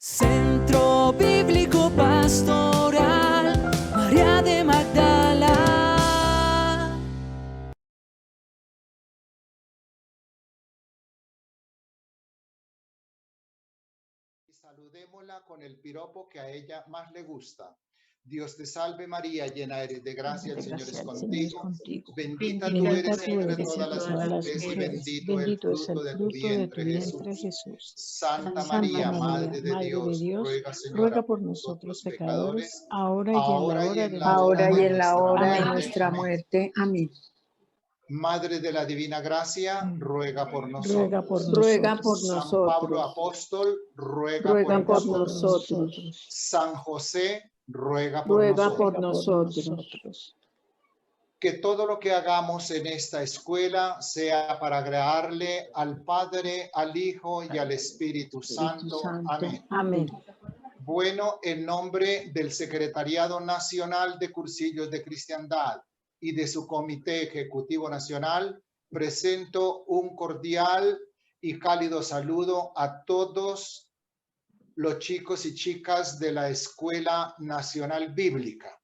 Centro Bíblico Pastoral María de Magdala. Saludémosla con el piropo que a ella más le gusta. Dios te salve María, llena eres de gracia, el Señor es contigo. Bendita tú eres entre todas las mujeres y bendito el fruto de tu vientre, Jesús. Santa María, Madre de Dios, ruega, Señora, por nosotros pecadores, ahora y en la hora de nuestra muerte. Amén. Madre de la Divina Gracia, ruega por nosotros. Ruega por San nosotros. Pablo Apóstol, ruega por nosotros. San José, ruega por nosotros. Que todo lo que hagamos en esta escuela sea para agradarle al Padre, al Hijo y al Espíritu Santo. Amén. Amén. Bueno, en nombre del Secretariado Nacional de Cursillos de Cristiandad y de su Comité Ejecutivo Nacional, presento un cordial y cálido saludo a todos los chicos y chicas de la Escuela Nacional Bíblica.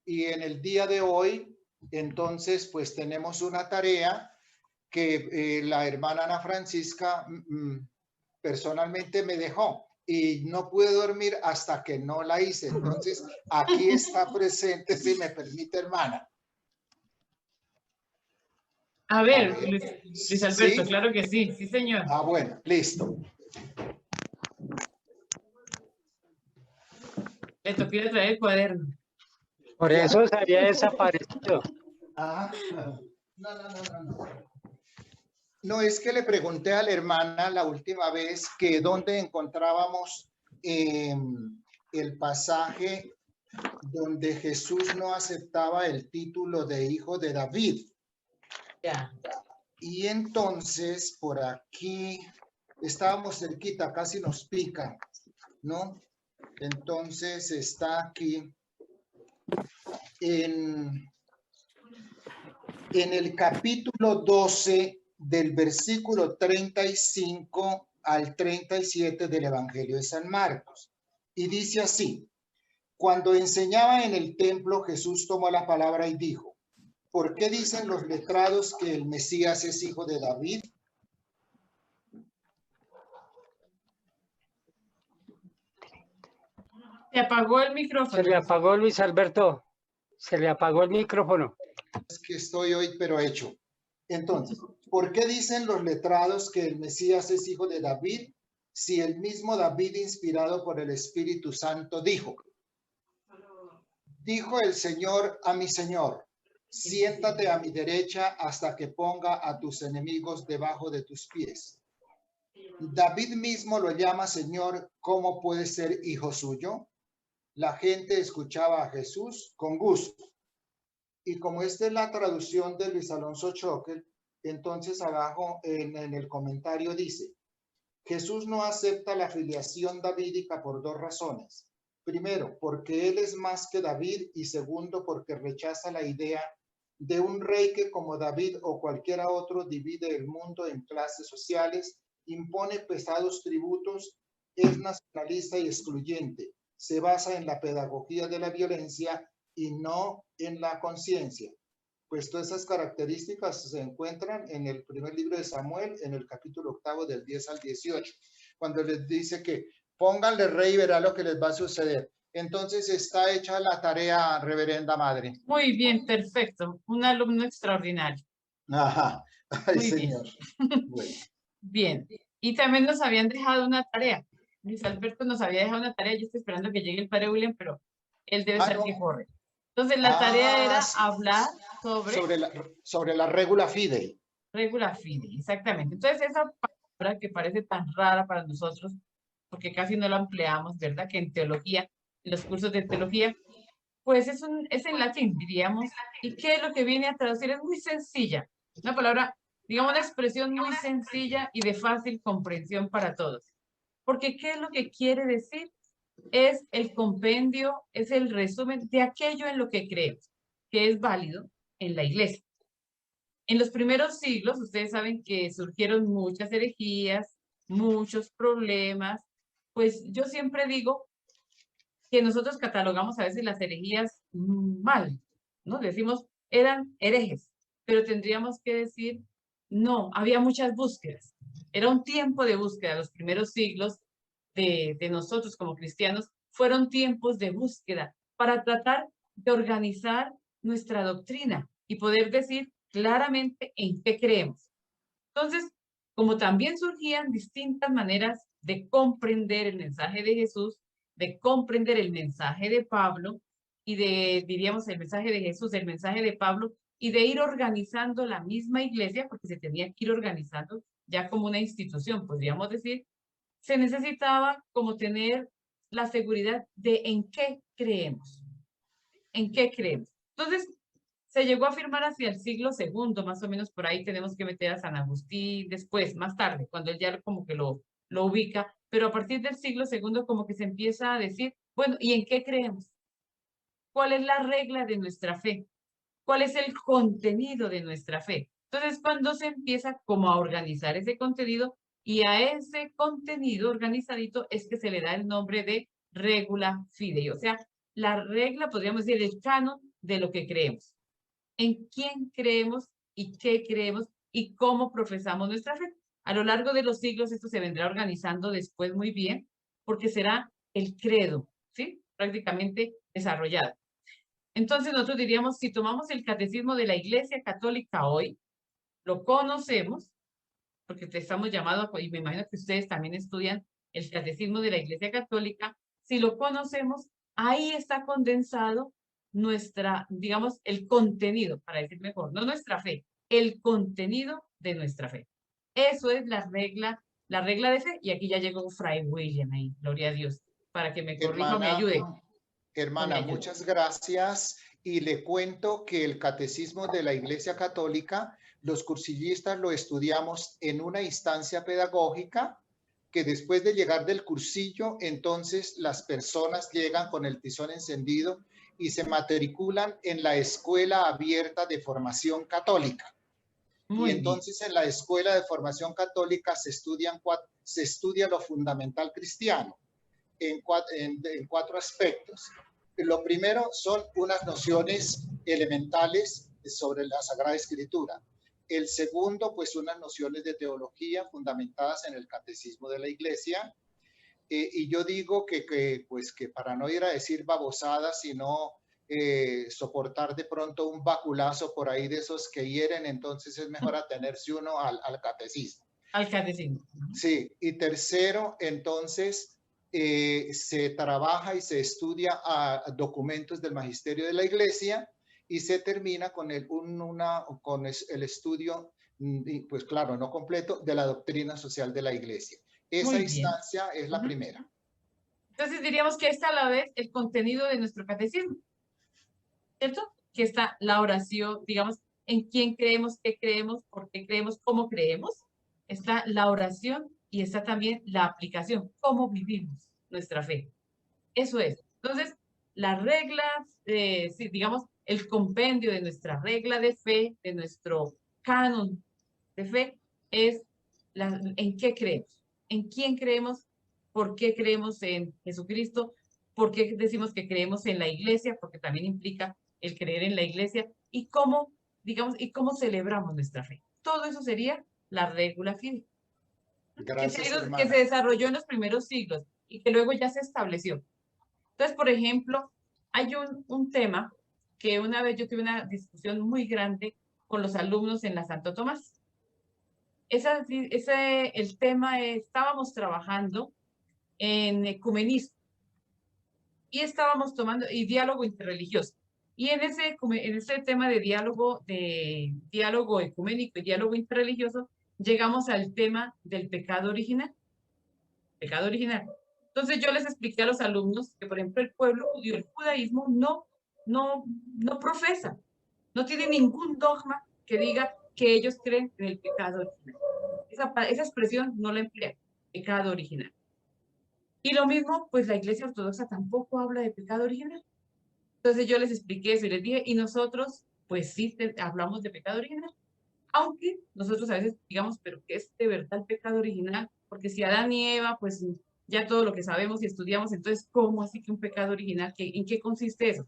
Y en el día de hoy, entonces, pues tenemos una tarea que la hermana Ana Francisca personalmente me dejó y no pude dormir hasta que no la hice. Entonces, aquí está presente, si me permite, hermana. A ver, Luis Alberto, ¿sí? Claro que sí, sí señor. Ah, bueno, listo. Le tocó ir a traer el cuaderno. Por eso se había desaparecido. Ah, no. No, es que le pregunté a la hermana la última vez que dónde encontrábamos el pasaje donde Jesús no aceptaba el título de hijo de David. Ya. Y entonces por aquí estábamos cerquita, casi nos pica, ¿no? Entonces está aquí en el capítulo 12 del versículo 35 al 37 del Evangelio de San Marcos. Y dice así: cuando enseñaba en el templo, Jesús tomó la palabra y dijo: ¿por qué dicen los letrados que el Mesías es hijo de David? Se apagó el micrófono. Se le apagó, Luis Alberto. Se le apagó el micrófono. Es que estoy hoy, pero hecho. Entonces, ¿por qué dicen los letrados que el Mesías es hijo de David, si el mismo David, inspirado por el Espíritu Santo, dijo: dijo el Señor a mi Señor, siéntate a mi derecha hasta que ponga a tus enemigos debajo de tus pies? David mismo lo llama Señor, ¿cómo puede ser hijo suyo? La gente escuchaba a Jesús con gusto. Y como esta es la traducción de Luis Alonso Choquel, entonces abajo en el comentario dice: Jesús no acepta la filiación davídica por dos razones. Primero, porque él es más que David, y segundo, porque rechaza la idea de un rey que, como David o cualquiera otro, divide el mundo en clases sociales, impone pesados tributos, es nacionalista y excluyente, se basa en la pedagogía de la violencia y no en la conciencia. Pues todas esas características se encuentran en el primer libro de Samuel, en el capítulo 8 del 10 al 18, cuando les dice que pónganle rey y verá lo que les va a suceder. Entonces está hecha la tarea, reverenda madre. Muy bien, perfecto. Un alumno extraordinario. Ajá. Ay, muy señor. Bien. Bueno. Bien. Y también nos habían dejado una tarea. Luis Alberto nos había dejado una tarea. Yo estoy esperando que llegue el padre William, pero él debe estar que corre. Entonces la tarea era hablar sobre la regula fidei. Regula fidei, exactamente. Entonces esa palabra que parece tan rara para nosotros, porque casi no la empleamos, ¿verdad? Que en teología, en los cursos de teología, pues es en latín, diríamos. ¿Y qué es lo que viene a traducir? Es muy sencilla. Una palabra, digamos, una expresión muy sencilla y de fácil comprensión para todos. Porque ¿qué es lo que quiere decir? Es el compendio, es el resumen de aquello en lo que creemos, que es válido en la iglesia. En los primeros siglos, ustedes saben que surgieron muchas herejías, muchos problemas, pues yo siempre digo que nosotros catalogamos a veces las herejías mal, ¿no? Decimos, eran herejes, pero tendríamos que decir, no, había muchas búsquedas. Era un tiempo de búsqueda. Los primeros siglos de nosotros como cristianos fueron tiempos de búsqueda para tratar de organizar nuestra doctrina y poder decir claramente en qué creemos. Entonces, como también surgían distintas maneras de comprender el mensaje de Jesús, de comprender el mensaje de Pablo y diríamos, el mensaje de Jesús, el mensaje de Pablo, y de ir organizando la misma iglesia, porque se tenía que ir organizando ya como una institución, podríamos decir, se necesitaba como tener la seguridad de en qué creemos, en qué creemos. Entonces, se llegó a afirmar hacia el siglo segundo, más o menos por ahí tenemos que meter a San Agustín después, más tarde, cuando él ya como que lo ubica, pero a partir del siglo segundo como que se empieza a decir, bueno, ¿y en qué creemos? ¿Cuál es la regla de nuestra fe? ¿Cuál es el contenido de nuestra fe? Entonces, cuando se empieza como a organizar ese contenido y a ese contenido organizadito es que se le da el nombre de regula fidei, o sea, la regla, podríamos decir, el canon de lo que creemos. En quién creemos y qué creemos y cómo profesamos nuestra fe. A lo largo de los siglos esto se vendrá organizando después muy bien porque será el credo, ¿sí? Prácticamente desarrollado. Entonces nosotros diríamos, si tomamos el catecismo de la Iglesia Católica hoy, lo conocemos, porque estamos llamados, y me imagino que ustedes también estudian el catecismo de la Iglesia Católica, si lo conocemos, ahí está condensado nuestra, digamos, el contenido, para decir mejor, no nuestra fe, el contenido de nuestra fe. Eso es la regla de fe, y aquí ya llegó Fray William ahí, gloria a Dios, para que me corrija o me ayude. Hermana, muchas gracias. Y le cuento que el catecismo de la Iglesia Católica, los cursillistas lo estudiamos en una instancia pedagógica que después de llegar del cursillo, entonces las personas llegan con el tizón encendido y se matriculan en la Escuela Abierta de Formación Católica. Muy y entonces bien. En la Escuela de Formación Católica se estudia lo fundamental cristiano en cuatro aspectos. Lo primero son unas nociones elementales sobre la Sagrada Escritura. El segundo, pues unas nociones de teología fundamentadas en el catecismo de la Iglesia. Y yo digo que para no ir a decir babosadas, sino soportar de pronto un baculazo por ahí de esos que hieren, entonces es mejor atenerse uno al catecismo. Al catecismo. Sí, y tercero, entonces se trabaja y se estudia a documentos del magisterio de la Iglesia y se termina con con el estudio, pues claro, no completo, de la doctrina social de la Iglesia. Esa instancia es la primera. Entonces diríamos que está a la vez el contenido de nuestro catecismo, ¿cierto? Que está la oración, digamos, en quién creemos, qué creemos, por qué creemos, cómo creemos. Está la oración y está también la aplicación, cómo vivimos nuestra fe. Eso es. Entonces, las reglas, sí, digamos, el compendio de nuestra regla de fe, de nuestro canon de fe, es en qué creemos, en quién creemos, por qué creemos en Jesucristo, por qué decimos que creemos en la iglesia, porque también implica el creer en la iglesia, y cómo, digamos, y cómo celebramos nuestra fe. Todo eso sería la regula fidei. Gracias, que se desarrolló en los primeros siglos y que luego ya se estableció. Entonces, por ejemplo, hay un tema que una vez yo tuve una discusión muy grande con los alumnos en la Santo Tomás. El tema estábamos trabajando en ecumenismo y estábamos tomando y diálogo interreligioso. Y en ese tema de diálogo ecuménico y diálogo interreligioso, llegamos al tema del pecado original. Pecado original. Entonces yo les expliqué a los alumnos que, por ejemplo, el pueblo judío, el judaísmo, no profesa, no tiene ningún dogma que diga que ellos creen en el pecado original. Esa expresión no la emplea, pecado original. Y lo mismo, pues la Iglesia Ortodoxa tampoco habla de pecado original. Entonces yo les expliqué eso y les dije, y nosotros, pues sí, hablamos de pecado original. Aunque nosotros a veces digamos, pero ¿qué es de verdad el pecado original? Porque si Adán y Eva, pues ya todo lo que sabemos y estudiamos, entonces, ¿cómo así que un pecado original? ¿En qué consiste eso?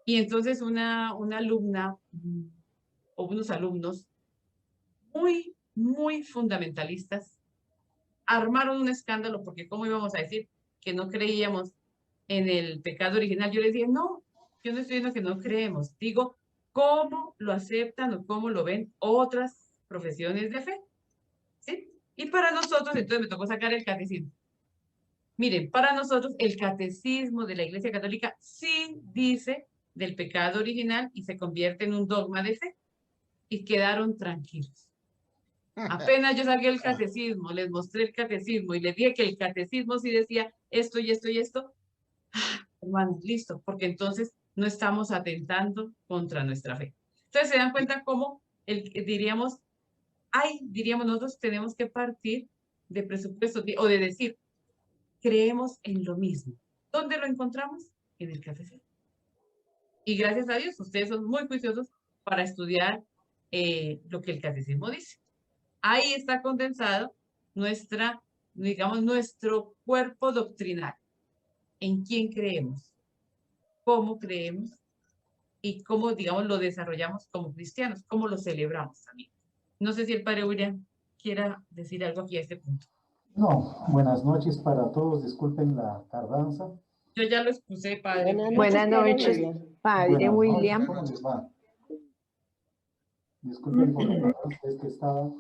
Y entonces una alumna o unos alumnos muy fundamentalistas armaron un escándalo porque ¿cómo íbamos a decir que no creíamos en el pecado original? Yo les dije, no, yo no estoy diciendo que no creemos, digo, ¿cómo lo aceptan o cómo lo ven otras profesiones de fe? ¿Sí? Y para nosotros, entonces me tocó sacar el catecismo. Miren, para nosotros el catecismo de la Iglesia Católica sí dice del pecado original y se convierte en un dogma de fe. Y quedaron tranquilos. Apenas yo saqué el catecismo, les mostré el catecismo y les dije que el catecismo sí decía esto y esto y esto, hermanos, listo, porque entonces no estamos atentando contra nuestra fe. Entonces se dan cuenta cómo diríamos, diríamos nosotros tenemos que partir de presupuesto o de decir, creemos en lo mismo. ¿Dónde lo encontramos? En el catecismo. Y gracias a Dios, ustedes son muy juiciosos para estudiar lo que el catecismo dice. Ahí está condensado digamos, nuestro cuerpo doctrinal. En quién creemos, cómo creemos y cómo, digamos, lo desarrollamos como cristianos, cómo lo celebramos también. No sé si el padre William quiera decir algo aquí a este punto. No, buenas noches para todos, disculpen la tardanza. Yo ya lo expuse, padre. Buenas noches, padre Buenas William. noches, ¿cómo les va? Disculpen por la tardanza, es que estaba...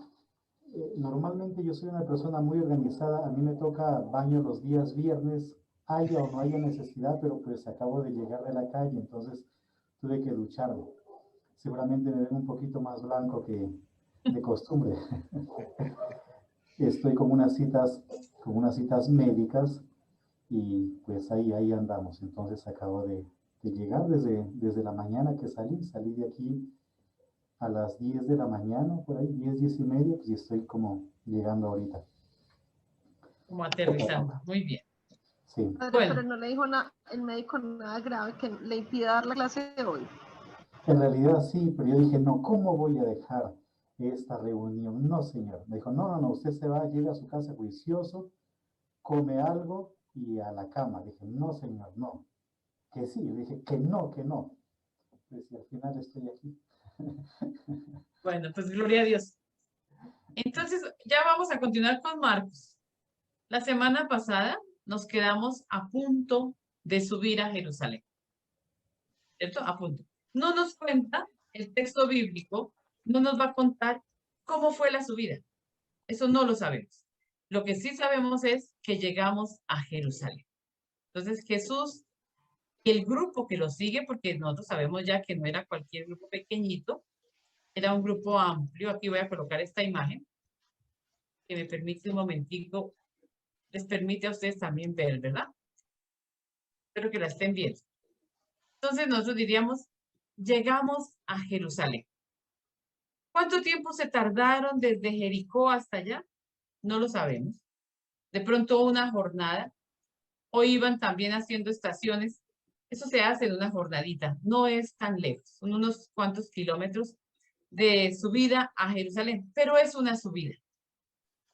normalmente yo soy una persona muy organizada, a mí me toca baño los días viernes, haya o no haya necesidad, pero pues acabo de llegar de la calle, entonces tuve que ducharme. Seguramente me ven un poquito más blanco que de costumbre. Estoy con unas citas médicas y pues ahí andamos. Entonces acabo de llegar desde la mañana que salí de aquí a las 10 de la mañana, por ahí, 10 y media, pues y estoy como llegando ahorita. Como aterrizando, muy bien. Sí. Padre, Bueno. pero no le dijo el médico nada grave que le impida dar la clase de hoy. En realidad sí, pero yo dije, no, ¿cómo voy a dejar esta reunión? No, señor. Me dijo, no, usted se va, llega a su casa juicioso, come algo y a la cama. Dije, no, señor, no. Que sí, dije, que no. Pues y al final estoy aquí. Bueno, pues gloria a Dios. Entonces, ya vamos a continuar con Marcos. La semana pasada nos quedamos a punto de subir a Jerusalén. ¿Cierto? A punto. No nos cuenta el texto bíblico, no nos va a contar cómo fue la subida. Eso no lo sabemos. Lo que sí sabemos es que llegamos a Jerusalén. Entonces, Jesús y el grupo que lo sigue, porque nosotros sabemos ya que no era cualquier grupo pequeñito, era un grupo amplio. Aquí voy a colocar esta imagen que me permite un momentico, les permite a ustedes también ver, ¿verdad? Espero que la estén viendo. Entonces nosotros diríamos, llegamos a Jerusalén. ¿Cuánto tiempo se tardaron desde Jericó hasta allá? No lo sabemos. De pronto una jornada, o iban también haciendo estaciones. Eso se hace en una jornadita, no es tan lejos, son unos cuantos kilómetros de subida a Jerusalén, pero es una subida.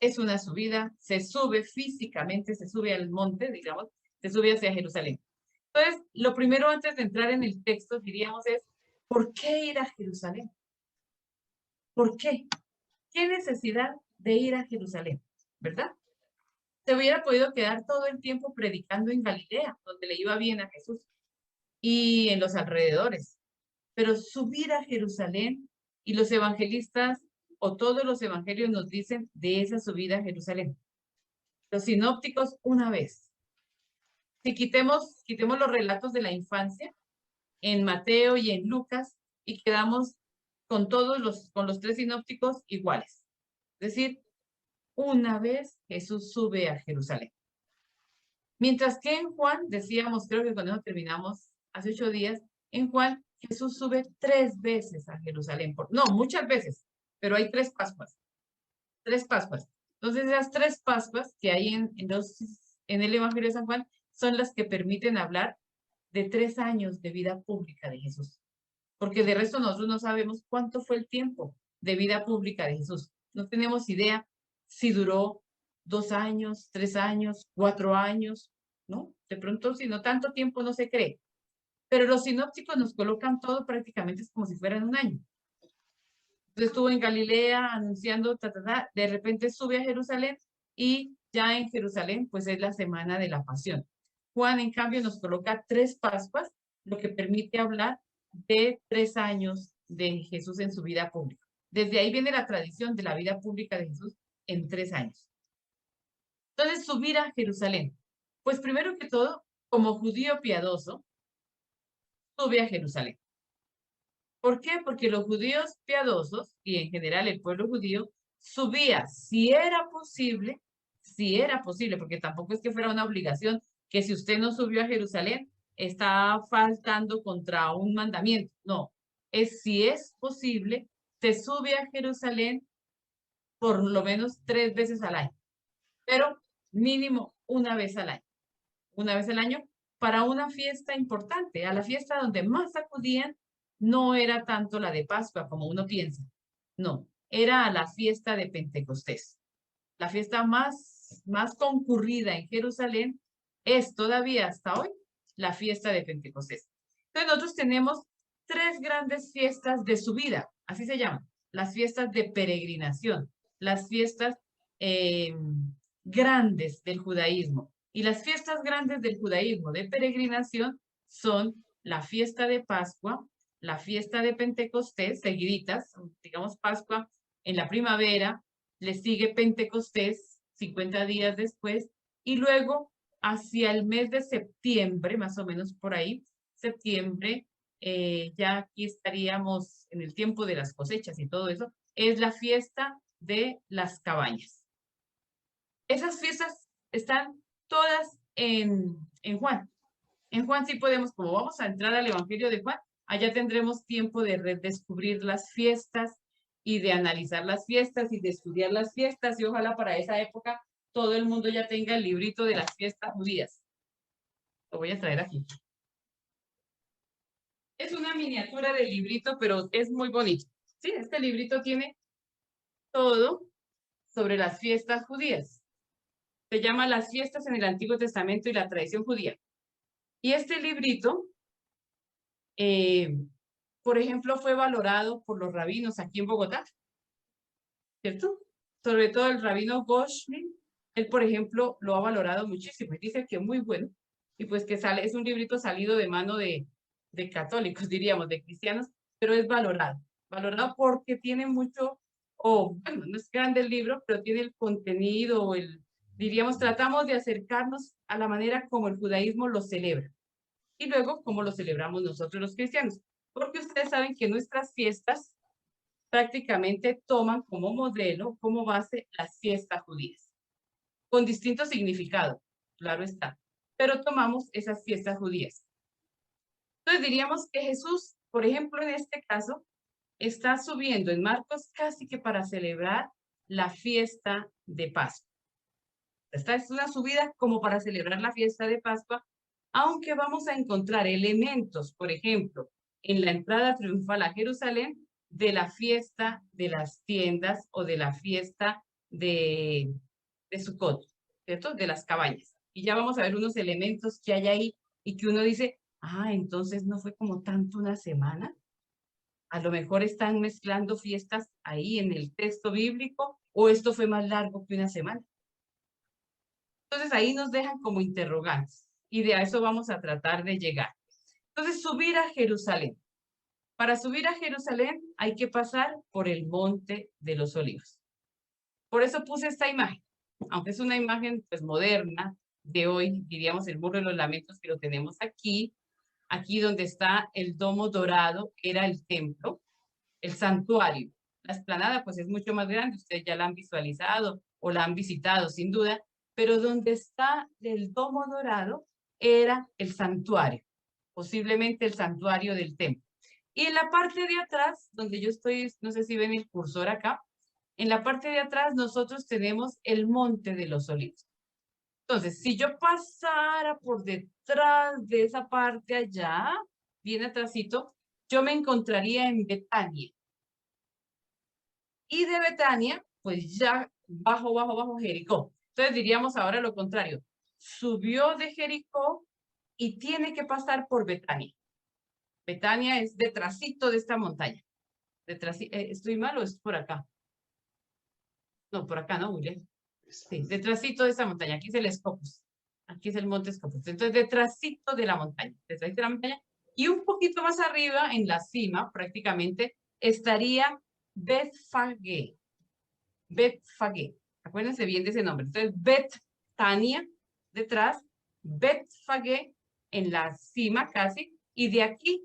Es una subida, se sube físicamente, se sube al monte, digamos, se sube hacia Jerusalén. Entonces, lo primero antes de entrar en el texto, diríamos es, ¿por qué ir a Jerusalén? ¿Por qué? ¿Qué necesidad de ir a Jerusalén? ¿Verdad? Se hubiera podido quedar todo el tiempo predicando en Galilea, donde le iba bien a Jesús, y en los alrededores. Pero subir a Jerusalén, y los evangelistas o todos los evangelios nos dicen de esa subida a Jerusalén. Los sinópticos una vez. Si quitemos los relatos de la infancia en Mateo y en Lucas y quedamos con con los tres sinópticos iguales. Es decir, una vez Jesús sube a Jerusalén. Mientras que en Juan, decíamos, creo que cuando terminamos hace 8 días, en Juan Jesús sube 3 veces a Jerusalén. No, muchas veces, pero hay 3 Pascuas. 3 Pascuas. Entonces, esas 3 Pascuas que hay en el Evangelio de San Juan son las que permiten hablar de 3 años de vida pública de Jesús. Porque de resto nosotros no sabemos cuánto fue el tiempo de vida pública de Jesús. No tenemos idea si duró 2 años, 3 años, 4 años, ¿no? De pronto, si no tanto tiempo no se cree. Pero los sinópticos nos colocan todo prácticamente como si fueran un año. Entonces estuvo en Galilea anunciando, de repente sube a Jerusalén y ya en Jerusalén pues es la semana de la pasión. Juan en cambio nos coloca 3 Pascuas, lo que permite hablar de 3 años de Jesús en su vida pública. Desde ahí viene la tradición de la vida pública de Jesús en 3 años. Entonces subir a Jerusalén. Pues primero que todo, como judío piadoso, sube a Jerusalén. ¿Por qué? Porque los judíos piadosos y en general el pueblo judío subía, si era posible, porque tampoco es que fuera una obligación, que si usted no subió a Jerusalén, está faltando contra un mandamiento. No, es si es posible, se sube a Jerusalén por lo menos 3 veces al año, pero mínimo una vez al año. Una vez al año para una fiesta importante, a la fiesta donde más acudían. No era tanto la de Pascua como uno piensa, no, era a la fiesta de Pentecostés. La fiesta más concurrida en Jerusalén es todavía hasta hoy la fiesta de Pentecostés. Entonces nosotros tenemos 3 grandes fiestas de subida, así se llaman, las fiestas de peregrinación, las fiestas grandes del judaísmo. Y las fiestas grandes del judaísmo de peregrinación son la fiesta de Pascua, la fiesta de Pentecostés, seguiditas, digamos Pascua en la primavera, le sigue Pentecostés 50 días después, y luego hacia el mes de septiembre, más o menos por ahí, septiembre, ya aquí estaríamos en el tiempo de las cosechas y todo eso, es la fiesta de las cabañas. Esas fiestas están todas en Juan. En Juan sí podemos, como vamos a entrar al Evangelio de Juan, allá tendremos tiempo de redescubrir las fiestas y de analizar las fiestas y de estudiar las fiestas, y ojalá para esa época todo el mundo ya tenga el librito de las fiestas judías. Lo voy a traer aquí. Es una miniatura del librito, pero es muy bonito. Sí, este librito tiene todo sobre las fiestas judías. Se llama Las fiestas en el Antiguo Testamento y la tradición judía. Y este librito, por ejemplo, fue valorado por los rabinos aquí en Bogotá, ¿cierto? Sobre todo el rabino Goshmin, él, por ejemplo, lo ha valorado muchísimo y dice que es muy bueno, y pues que es un librito salido de mano de católicos, diríamos, de cristianos, pero es valorado porque tiene mucho, bueno, no es grande el libro, pero tiene el contenido, diríamos, tratamos de acercarnos a la manera como el judaísmo lo celebra. Y luego, cómo lo celebramos nosotros los cristianos. Porque ustedes saben que nuestras fiestas prácticamente toman como modelo, como base, las fiestas judías. Con distinto significado, claro está. Pero tomamos esas fiestas judías. Entonces diríamos que Jesús, por ejemplo, en este caso, está subiendo en Marcos casi que para celebrar la fiesta de Pascua. Esta es una subida como para celebrar la fiesta de Pascua, aunque vamos a encontrar elementos, por ejemplo, en la entrada triunfal a Jerusalén, de la fiesta de las tiendas o de la fiesta de Sucot, ¿cierto? De las cabañas. Y ya vamos a ver unos elementos que hay ahí y que uno dice, entonces no fue como tanto una semana. A lo mejor están mezclando fiestas ahí en el texto bíblico, o esto fue más largo que una semana. Entonces ahí nos dejan como interrogantes y de a eso vamos a tratar de llegar. Entonces subir a Jerusalén. Para subir a Jerusalén hay que pasar por el Monte de los Olivos. Por eso puse esta imagen, aunque es una imagen pues moderna de hoy, diríamos el Muro de los Lamentos, que lo tenemos aquí donde está el domo dorado, era el templo, el santuario. La explanada pues es mucho más grande, ustedes ya la han visualizado o la han visitado sin duda, pero donde está el domo dorado era el santuario, posiblemente el santuario del templo. Y en la parte de atrás, donde yo estoy, no sé si ven el cursor acá, en la parte de atrás nosotros tenemos el Monte de los Olivos. Entonces, si yo pasara por detrás de esa parte allá, bien atrásito, yo me encontraría en Betania. Y de Betania, pues ya bajo Jericó. Entonces diríamos ahora lo contrario. Subió de Jericó y tiene que pasar por Betania. Betania es detrásito de esta montaña. ¿Estoy mal o es por acá? No, por acá, ¿no, William? Sí, detrásito de esta montaña. Aquí es el Escopus. Aquí es el monte Escopus. Entonces, detrásito de la montaña. Detrásito de la montaña. Y un poquito más arriba, en la cima, prácticamente, estaría Betfagé. Betfagé. Acuérdense bien de ese nombre. Entonces, Betania, detrás, Betfagé, en la cima casi, y de aquí,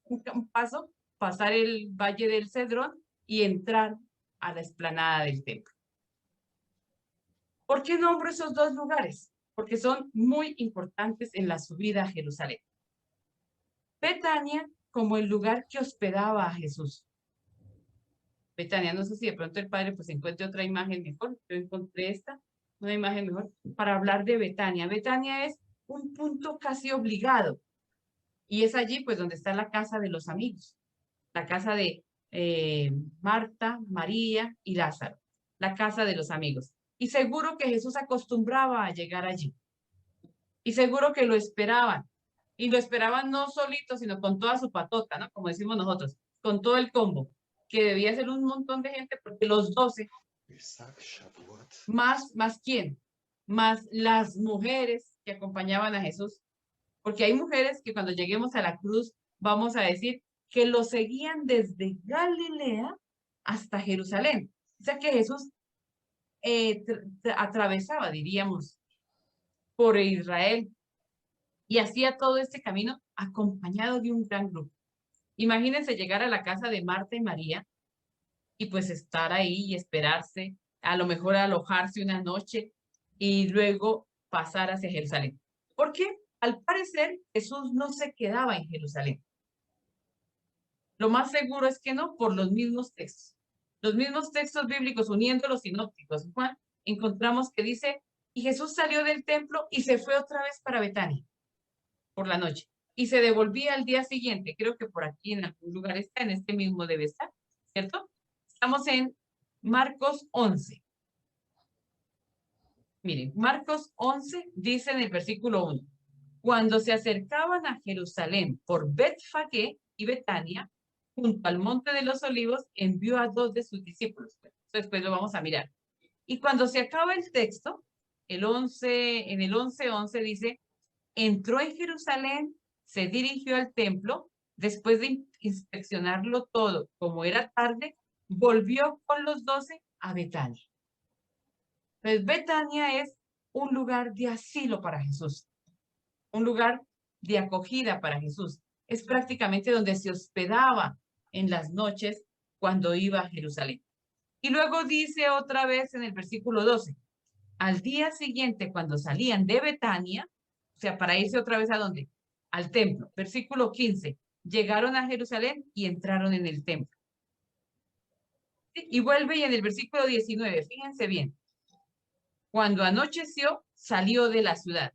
un paso, pasar el Valle del Cedrón y entrar a la explanada del templo. ¿Por qué nombro esos dos lugares? Porque son muy importantes en la subida a Jerusalén. Betania como el lugar que hospedaba a Jesús. Betania, no sé si de pronto el padre pues encuentre otra imagen mejor. Yo encontré esta, una imagen mejor, para hablar de Betania. Betania es un punto casi obligado. Y es allí pues donde está la casa de los amigos. La casa de Marta, María y Lázaro. La casa de los amigos. Y seguro que Jesús acostumbraba a llegar allí. Y seguro que lo esperaban. Y lo esperaban no solito, sino con toda su patota, ¿no? Como decimos nosotros, con todo el combo, que debía ser un montón de gente, porque los 12, más quién, más las mujeres que acompañaban a Jesús, porque hay mujeres que cuando lleguemos a la cruz vamos a decir que lo seguían desde Galilea hasta Jerusalén. O sea que Jesús atravesaba, diríamos, por Israel y hacía todo este camino acompañado de un gran grupo. Imagínense llegar a la casa de Marta y María y pues estar ahí y esperarse, a lo mejor alojarse una noche y luego pasar hacia Jerusalén. ¿Por qué? Al parecer Jesús no se quedaba en Jerusalén. Lo más seguro es que no, por los mismos textos. Los mismos textos bíblicos, uniendo los sinópticos, Juan, encontramos que dice, y Jesús salió del templo y se fue otra vez para Betania por la noche. Y se devolvía al día siguiente. Creo que por aquí en algún lugar está, en este mismo debe estar, ¿cierto? Estamos en Marcos 11. Miren, Marcos 11 dice en el versículo 1, cuando se acercaban a Jerusalén por Betfagé y Betania, junto al monte de los olivos, envió a 2 de sus discípulos. Después lo vamos a mirar. Y cuando se acaba el texto, en el 11:11 dice, entró en Jerusalén, se dirigió al templo, después de inspeccionarlo todo, como era tarde, volvió con los 12 a Betania. Entonces, Betania es un lugar de asilo para Jesús, un lugar de acogida para Jesús. Es prácticamente donde se hospedaba en las noches cuando iba a Jerusalén. Y luego dice otra vez en el versículo 12, al día siguiente cuando salían de Betania, o sea, para irse otra vez ¿a dónde? Al templo. Versículo 15, llegaron a Jerusalén y entraron en el templo. Y vuelve y en el versículo 19, fíjense bien, cuando anocheció, salió de la ciudad.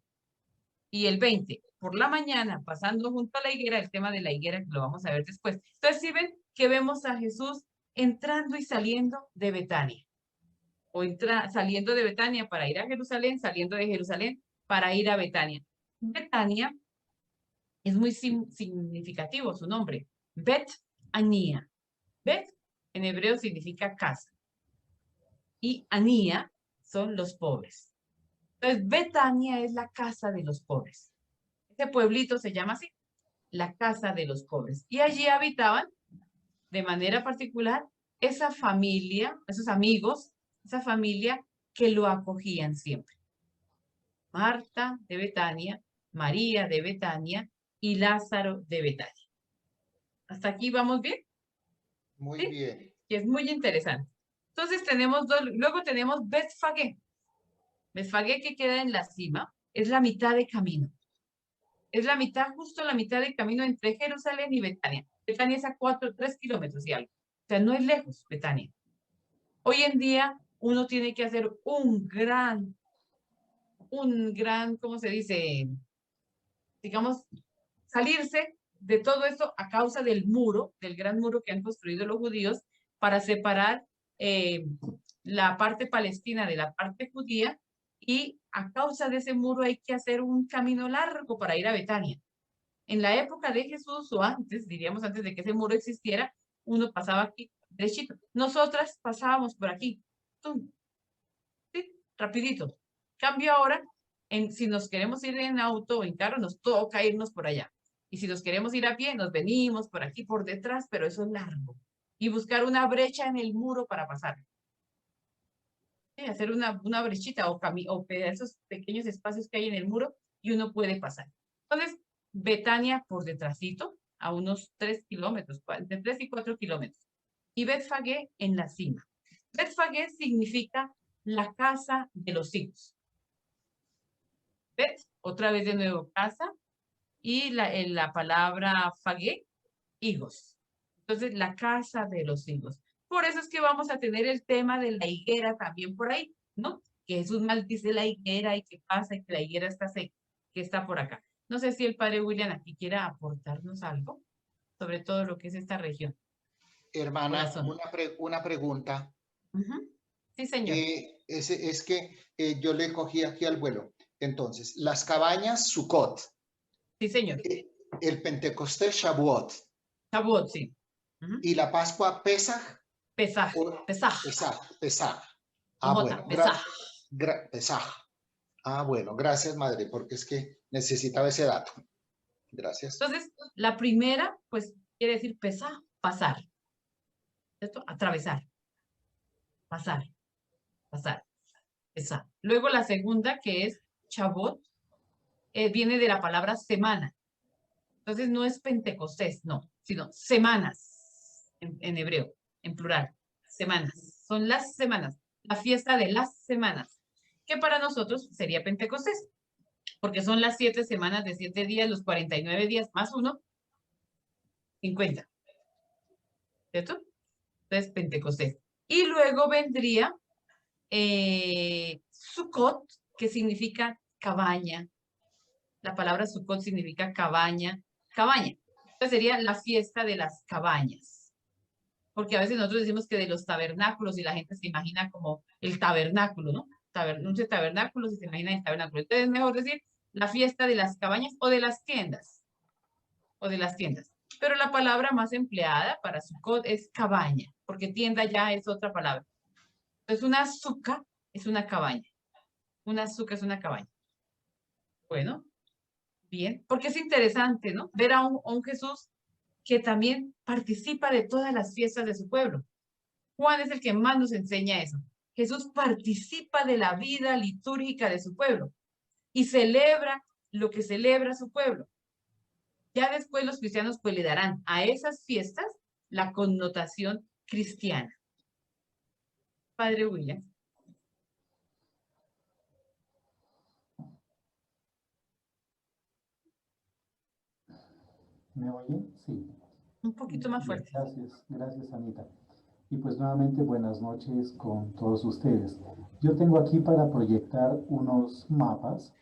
Y el 20, por la mañana, pasando junto a la higuera, el tema de la higuera que lo vamos a ver después. Entonces, ¿sí ven que vemos a Jesús entrando y saliendo de Betania? O saliendo de Betania para ir a Jerusalén, saliendo de Jerusalén para ir a Betania. Betania es muy significativo su nombre. Bet-Anía. Bet en hebreo significa casa. Y Anía son los pobres. Entonces, Betania es la casa de los pobres. Este pueblito se llama así, la casa de los pobres. Y allí habitaban, de manera particular, esa familia, esos amigos, esa familia que lo acogían siempre. Marta de Betania, María de Betania y Lázaro de Betania. ¿Hasta aquí vamos bien? Muy ¿Sí? bien. Y es muy interesante. Entonces tenemos luego tenemos Betfagé. Betfagé que queda en la cima, es la mitad de camino. Es la mitad, justo la mitad de camino entre Jerusalén y Betania. Betania es a 3 kilómetros y algo. O sea, no es lejos, Betania. Hoy en día uno tiene que hacer un gran, ¿cómo se dice? Digamos, salirse de todo esto a causa del muro, del gran muro que han construido los judíos para separar la parte palestina de la parte judía y a causa de ese muro hay que hacer un camino largo para ir a Betania. En la época de Jesús o antes, diríamos antes de que ese muro existiera, uno pasaba aquí derechito. Nosotras pasábamos por aquí, ¡tum! ¿Sí? Rapidito. Cambio ahora, si nos queremos ir en auto o en carro, nos toca irnos por allá. Y si nos queremos ir a pie, nos venimos por aquí, por detrás, pero eso es largo. Y buscar una brecha en el muro para pasar. Sí, hacer una brechita o esos pequeños espacios que hay en el muro y uno puede pasar. Entonces, Betania por detrásito, a unos 3 kilómetros, entre 3 y 4 kilómetros. Y Betfagé en la cima. Betfagé significa la casa de los higos. Bet, otra vez de nuevo casa, y la palabra fagé, higos. Entonces, la casa de los higos. Por eso es que vamos a tener el tema de la higuera también por ahí, ¿no? Que Jesús maldice la higuera y que pasa y que la higuera está seca, que está por acá. No sé si el padre William aquí quiera aportarnos algo sobre todo lo que es esta región o la Hermana, zona. una pregunta. Ujú. Sí, señor. Es que yo le cogí aquí al vuelo. Entonces, las cabañas, Sukkot, Sí, señor. el Pentecostés, Shavuot, Shavuot, sí. Ujú. y la Pascua, Pesaj, Pesaj, o Pesaj, Pesaj. con Bueno, J, Pesaj. Pesaj. Bueno, gracias, madre, porque es que necesitaba ese dato. Gracias. Entonces, la primera, pues, quiere decir pesaj, pasar, ¿cierto? Atravesar, pasar, pasar, pesar. Luego la segunda, que es Shavuot, viene de la palabra semana. Entonces, no es Pentecostés, no, sino semanas, en hebreo, en plural, semanas. Son las semanas, la fiesta de las semanas, que para nosotros sería Pentecostés, porque son las 7 semanas de 7 días, los 49 días más uno, 50, ¿cierto? Entonces, Pentecostés. Y luego vendría Sukkot, que significa cabaña. La palabra Sukkot significa cabaña, cabaña. Entonces sería la fiesta de las cabañas. Porque a veces nosotros decimos que de los tabernáculos y la gente se imagina como el tabernáculo, ¿no? Un tabernáculo, se imagina el tabernáculo. Entonces es mejor decir la fiesta de las cabañas o de las tiendas. O de las tiendas. Pero la palabra más empleada para Sukkot es cabaña, porque tienda ya es otra palabra. Entonces una azúcar es una cabaña. Una azúcar es una cabaña. Bueno, bien, porque es interesante, ¿no? Ver a un Jesús que también participa de todas las fiestas de su pueblo. Juan es el que más nos enseña eso. Jesús participa de la vida litúrgica de su pueblo y celebra lo que celebra su pueblo. Ya después los cristianos pues le darán a esas fiestas la connotación cristiana. Padre William. ¿Me oyen? Sí. Un poquito más Bien, fuerte. gracias Anita. Y pues nuevamente buenas noches con todos ustedes. Yo tengo aquí para proyectar unos mapas.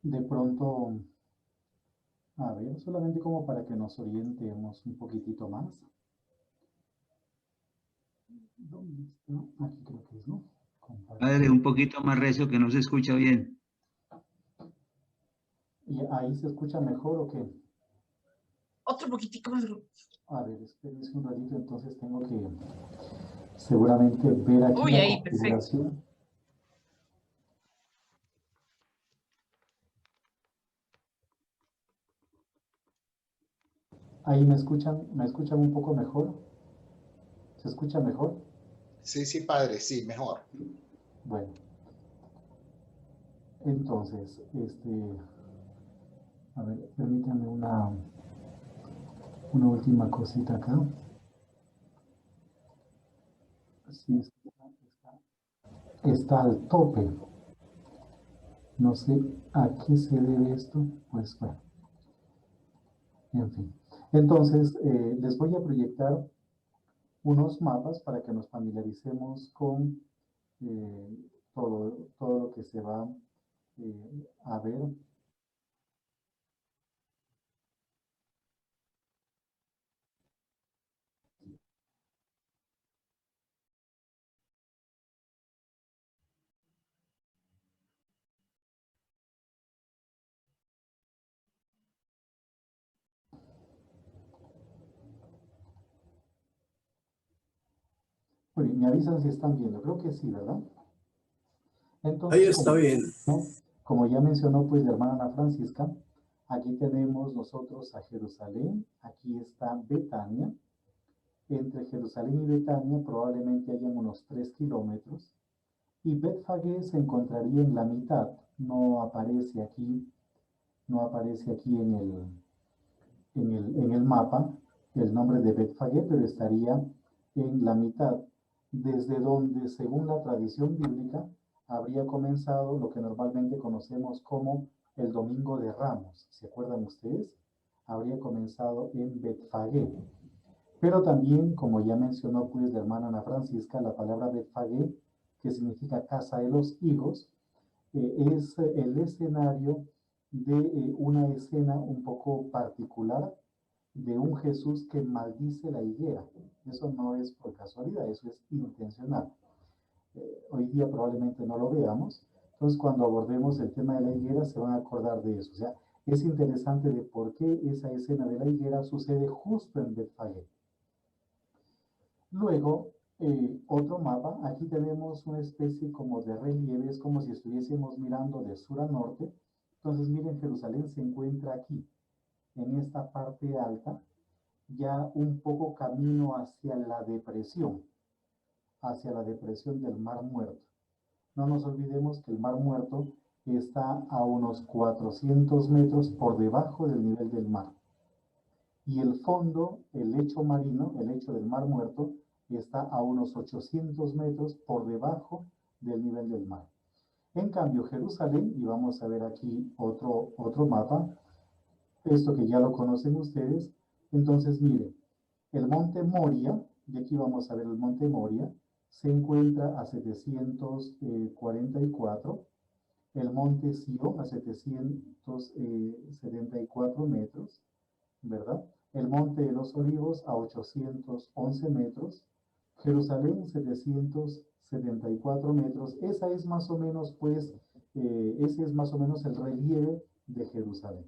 De pronto, a ver, solamente como para que nos orientemos un poquitito más. ¿Dónde está? Aquí creo que es, ¿no? Padre, un poquito más recio que no se escucha bien. ¿Y ahí se escucha mejor o qué? Otro poquitico más. A ver, espérense un ratito, entonces tengo que seguramente ver aquí Uy, la ahí, perfecto. configuración. Ahí me escuchan un poco mejor. ¿Se escucha mejor? Sí, padre, sí, mejor. Bueno. Entonces, a ver, permítanme una última cosita acá. Sí, está al tope. No sé a qué se debe esto. Pues bueno, en fin. Entonces, les voy a proyectar unos mapas para que nos familiaricemos con todo lo que se va a ver. Muy bien, me avisan si están viendo. Creo que sí, ¿verdad? Entonces, Ahí está bien. como ya mencionó pues la hermana Ana Francisca, aquí tenemos nosotros a Jerusalén, aquí está Betania. Entre Jerusalén y Betania probablemente hayan unos 3 kilómetros. Y Betfagé se encontraría en la mitad. No aparece aquí en el mapa el nombre de Betfagé, pero estaría en la mitad, desde donde, según la tradición bíblica, habría comenzado lo que normalmente conocemos como el Domingo de Ramos. ¿Se acuerdan ustedes? Habría comenzado en Betfagé. Pero también, como ya mencionó pues la hermana Ana Francisca, la palabra Betfagé, que significa casa de los higos, es el escenario de una escena un poco particular de un Jesús que maldice la higuera. Eso no es por casualidad, eso es intencional. Hoy día probablemente no lo veamos, entonces cuando abordemos el tema de la higuera se van a acordar de eso. O sea, es interesante de por qué esa escena de la higuera sucede justo en Betfagé. Luego, otro mapa, aquí tenemos una especie como de relieve, es como si estuviésemos mirando de sur a norte. Entonces, miren, Jerusalén se encuentra aquí, en esta parte alta, ya un poco camino hacia la depresión del Mar Muerto. No nos olvidemos que el Mar Muerto está a unos 400 metros por debajo del nivel del mar. Y el fondo, el lecho marino, el lecho del Mar Muerto, está a unos 800 metros por debajo del nivel del mar. En cambio, Jerusalén, y vamos a ver aquí otro mapa, esto que ya lo conocen ustedes, entonces miren, el monte Moria, y aquí vamos a ver el monte Moria, se encuentra a 744, el monte Sion a 774 metros, ¿verdad? El monte de los Olivos a 811 metros, Jerusalén 774 metros. Esa es más o menos, pues, ese es más o menos el relieve de Jerusalén.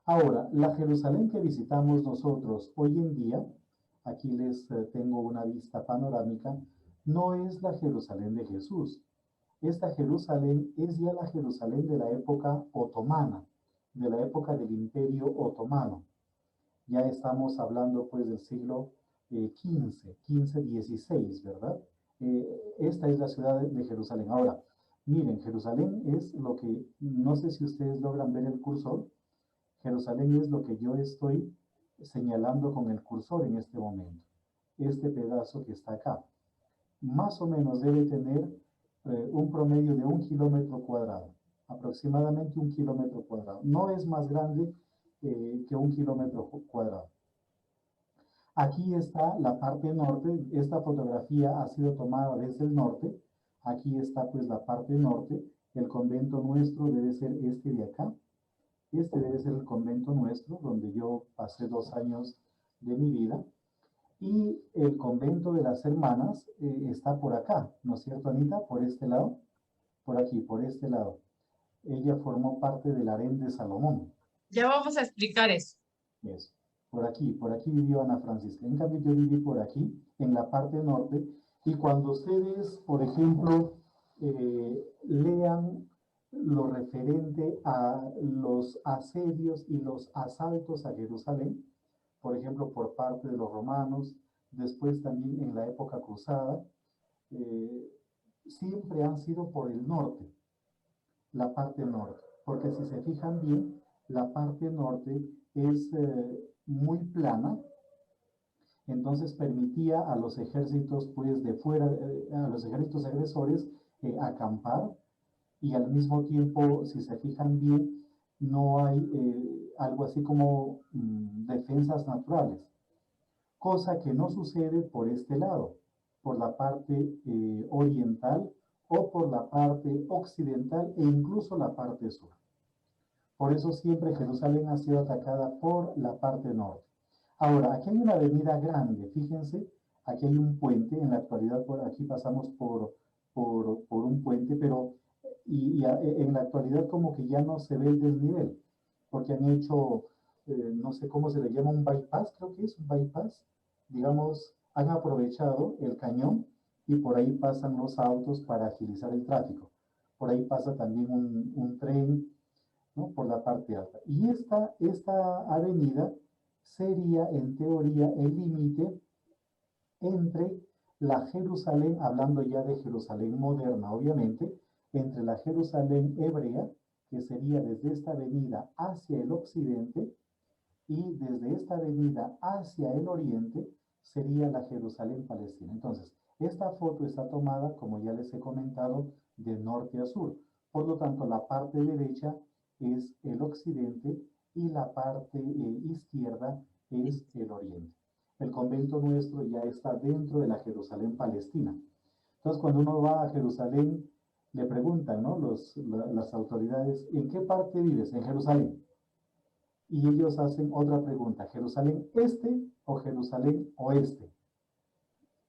Ahora, la Jerusalén que visitamos nosotros hoy en día, aquí les tengo una vista panorámica, no es la Jerusalén de Jesús. Esta Jerusalén es ya la Jerusalén de la época otomana, de la época del Imperio Otomano. Ya estamos hablando pues del siglo XV, ¿verdad? Esta es la ciudad de Jerusalén. Ahora, miren, Jerusalén es lo que, no sé si ustedes logran ver el cursor, Jerusalén es lo que yo estoy señalando con el cursor en este momento. Este pedazo que está acá. Más o menos debe tener un promedio de 1 kilómetro cuadrado. Aproximadamente 1 kilómetro cuadrado. No es más grande que 1 kilómetro cuadrado. Aquí está la parte norte. Esta fotografía ha sido tomada desde el norte. Aquí está pues la parte norte. El convento nuestro debe ser este de acá. Este debe ser el convento nuestro, donde yo pasé 2 años de mi vida. Y el convento de las hermanas está por acá, ¿no es cierto, Anita? Por este lado, por aquí, por este lado. Ella formó parte del harén de Salomón. Ya vamos a explicar eso. Eso. Por aquí vivió Ana Francisca. En cambio, yo viví por aquí, en la parte norte. Y cuando ustedes, por ejemplo, lean lo referente a los asedios y los asaltos a Jerusalén, por ejemplo, por parte de los romanos, después también en la época cruzada, siempre han sido por el norte, la parte norte, porque si se fijan bien, la parte norte es muy plana, entonces permitía a los ejércitos pues de fuera, a los ejércitos agresores acampar, y al mismo tiempo, si se fijan bien, no hay algo así como defensas naturales, cosa que no sucede por este lado, por la parte oriental o por la parte occidental e incluso la parte sur. Por eso siempre Jerusalén ha sido atacada por la parte norte. Ahora, aquí hay una avenida grande, fíjense, aquí hay un puente, en la actualidad por aquí pasamos por un puente, pero en la actualidad como que ya no se ve el desnivel, porque han hecho, no sé cómo se le llama, un bypass, creo que es un bypass, digamos, han aprovechado el cañón y por ahí pasan los autos para agilizar el tráfico. Por ahí pasa también un tren, ¿no? Por la parte alta. Y esta avenida sería en teoría el límite entre la Jerusalén, hablando ya de Jerusalén moderna, obviamente, entre la Jerusalén hebrea, que sería desde esta avenida hacia el occidente, y desde esta avenida hacia el oriente sería la Jerusalén palestina. Entonces, esta foto está tomada, como ya les he comentado, de norte a sur. Por lo tanto, la parte derecha es el occidente y la parte izquierda es el oriente. El convento nuestro ya está dentro de la Jerusalén palestina. Entonces, cuando uno va a Jerusalén, le preguntan, ¿no? Las autoridades, ¿en qué parte vives? En Jerusalén. Y ellos hacen otra pregunta, ¿Jerusalén este o Jerusalén oeste?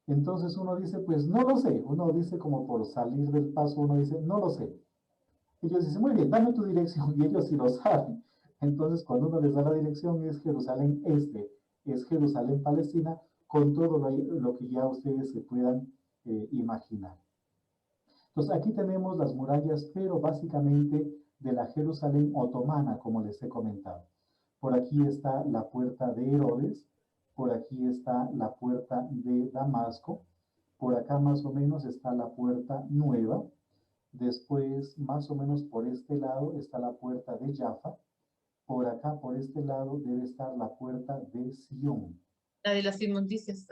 Entonces uno dice, pues no lo sé. Uno dice como por salir del paso, uno dice, no lo sé. Ellos dicen, muy bien, dame tu dirección, y ellos sí lo saben. Entonces cuando uno les da la dirección es Jerusalén este, es Jerusalén Palestina, con todo lo que ya ustedes se puedan imaginar. Entonces aquí tenemos las murallas, pero básicamente de la Jerusalén otomana, como les he comentado. Por aquí está la puerta de Herodes, por aquí está la puerta de Damasco, por acá más o menos está la puerta nueva, después más o menos por este lado está la puerta de Jaffa, por acá por este lado debe estar la puerta de Sión. La de las inmundicias.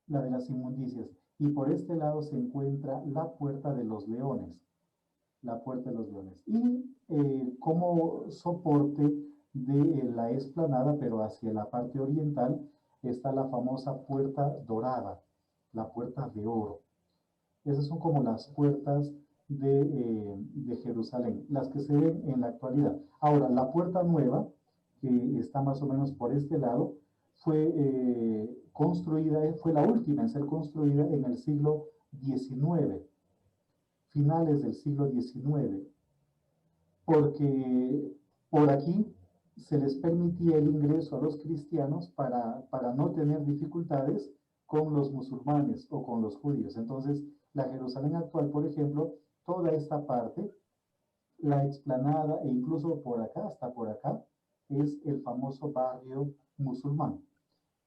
La de las inmundicias. Y por este lado se encuentra la puerta de los leones, la puerta de los leones. Y como soporte de la explanada, pero hacia la parte oriental, está la famosa puerta dorada, la puerta de oro. Esas son como las puertas de Jerusalén, las que se ven en la actualidad. Ahora, la puerta nueva, que está más o menos por este lado, fue construida, fue la última en ser construida en el siglo XIX, finales del siglo XIX, porque por aquí se les permitía el ingreso a los cristianos para no tener dificultades con los musulmanes o con los judíos. Entonces, la Jerusalén actual, por ejemplo, toda esta parte, la explanada e incluso por acá, hasta por acá, es el famoso barrio musulmán.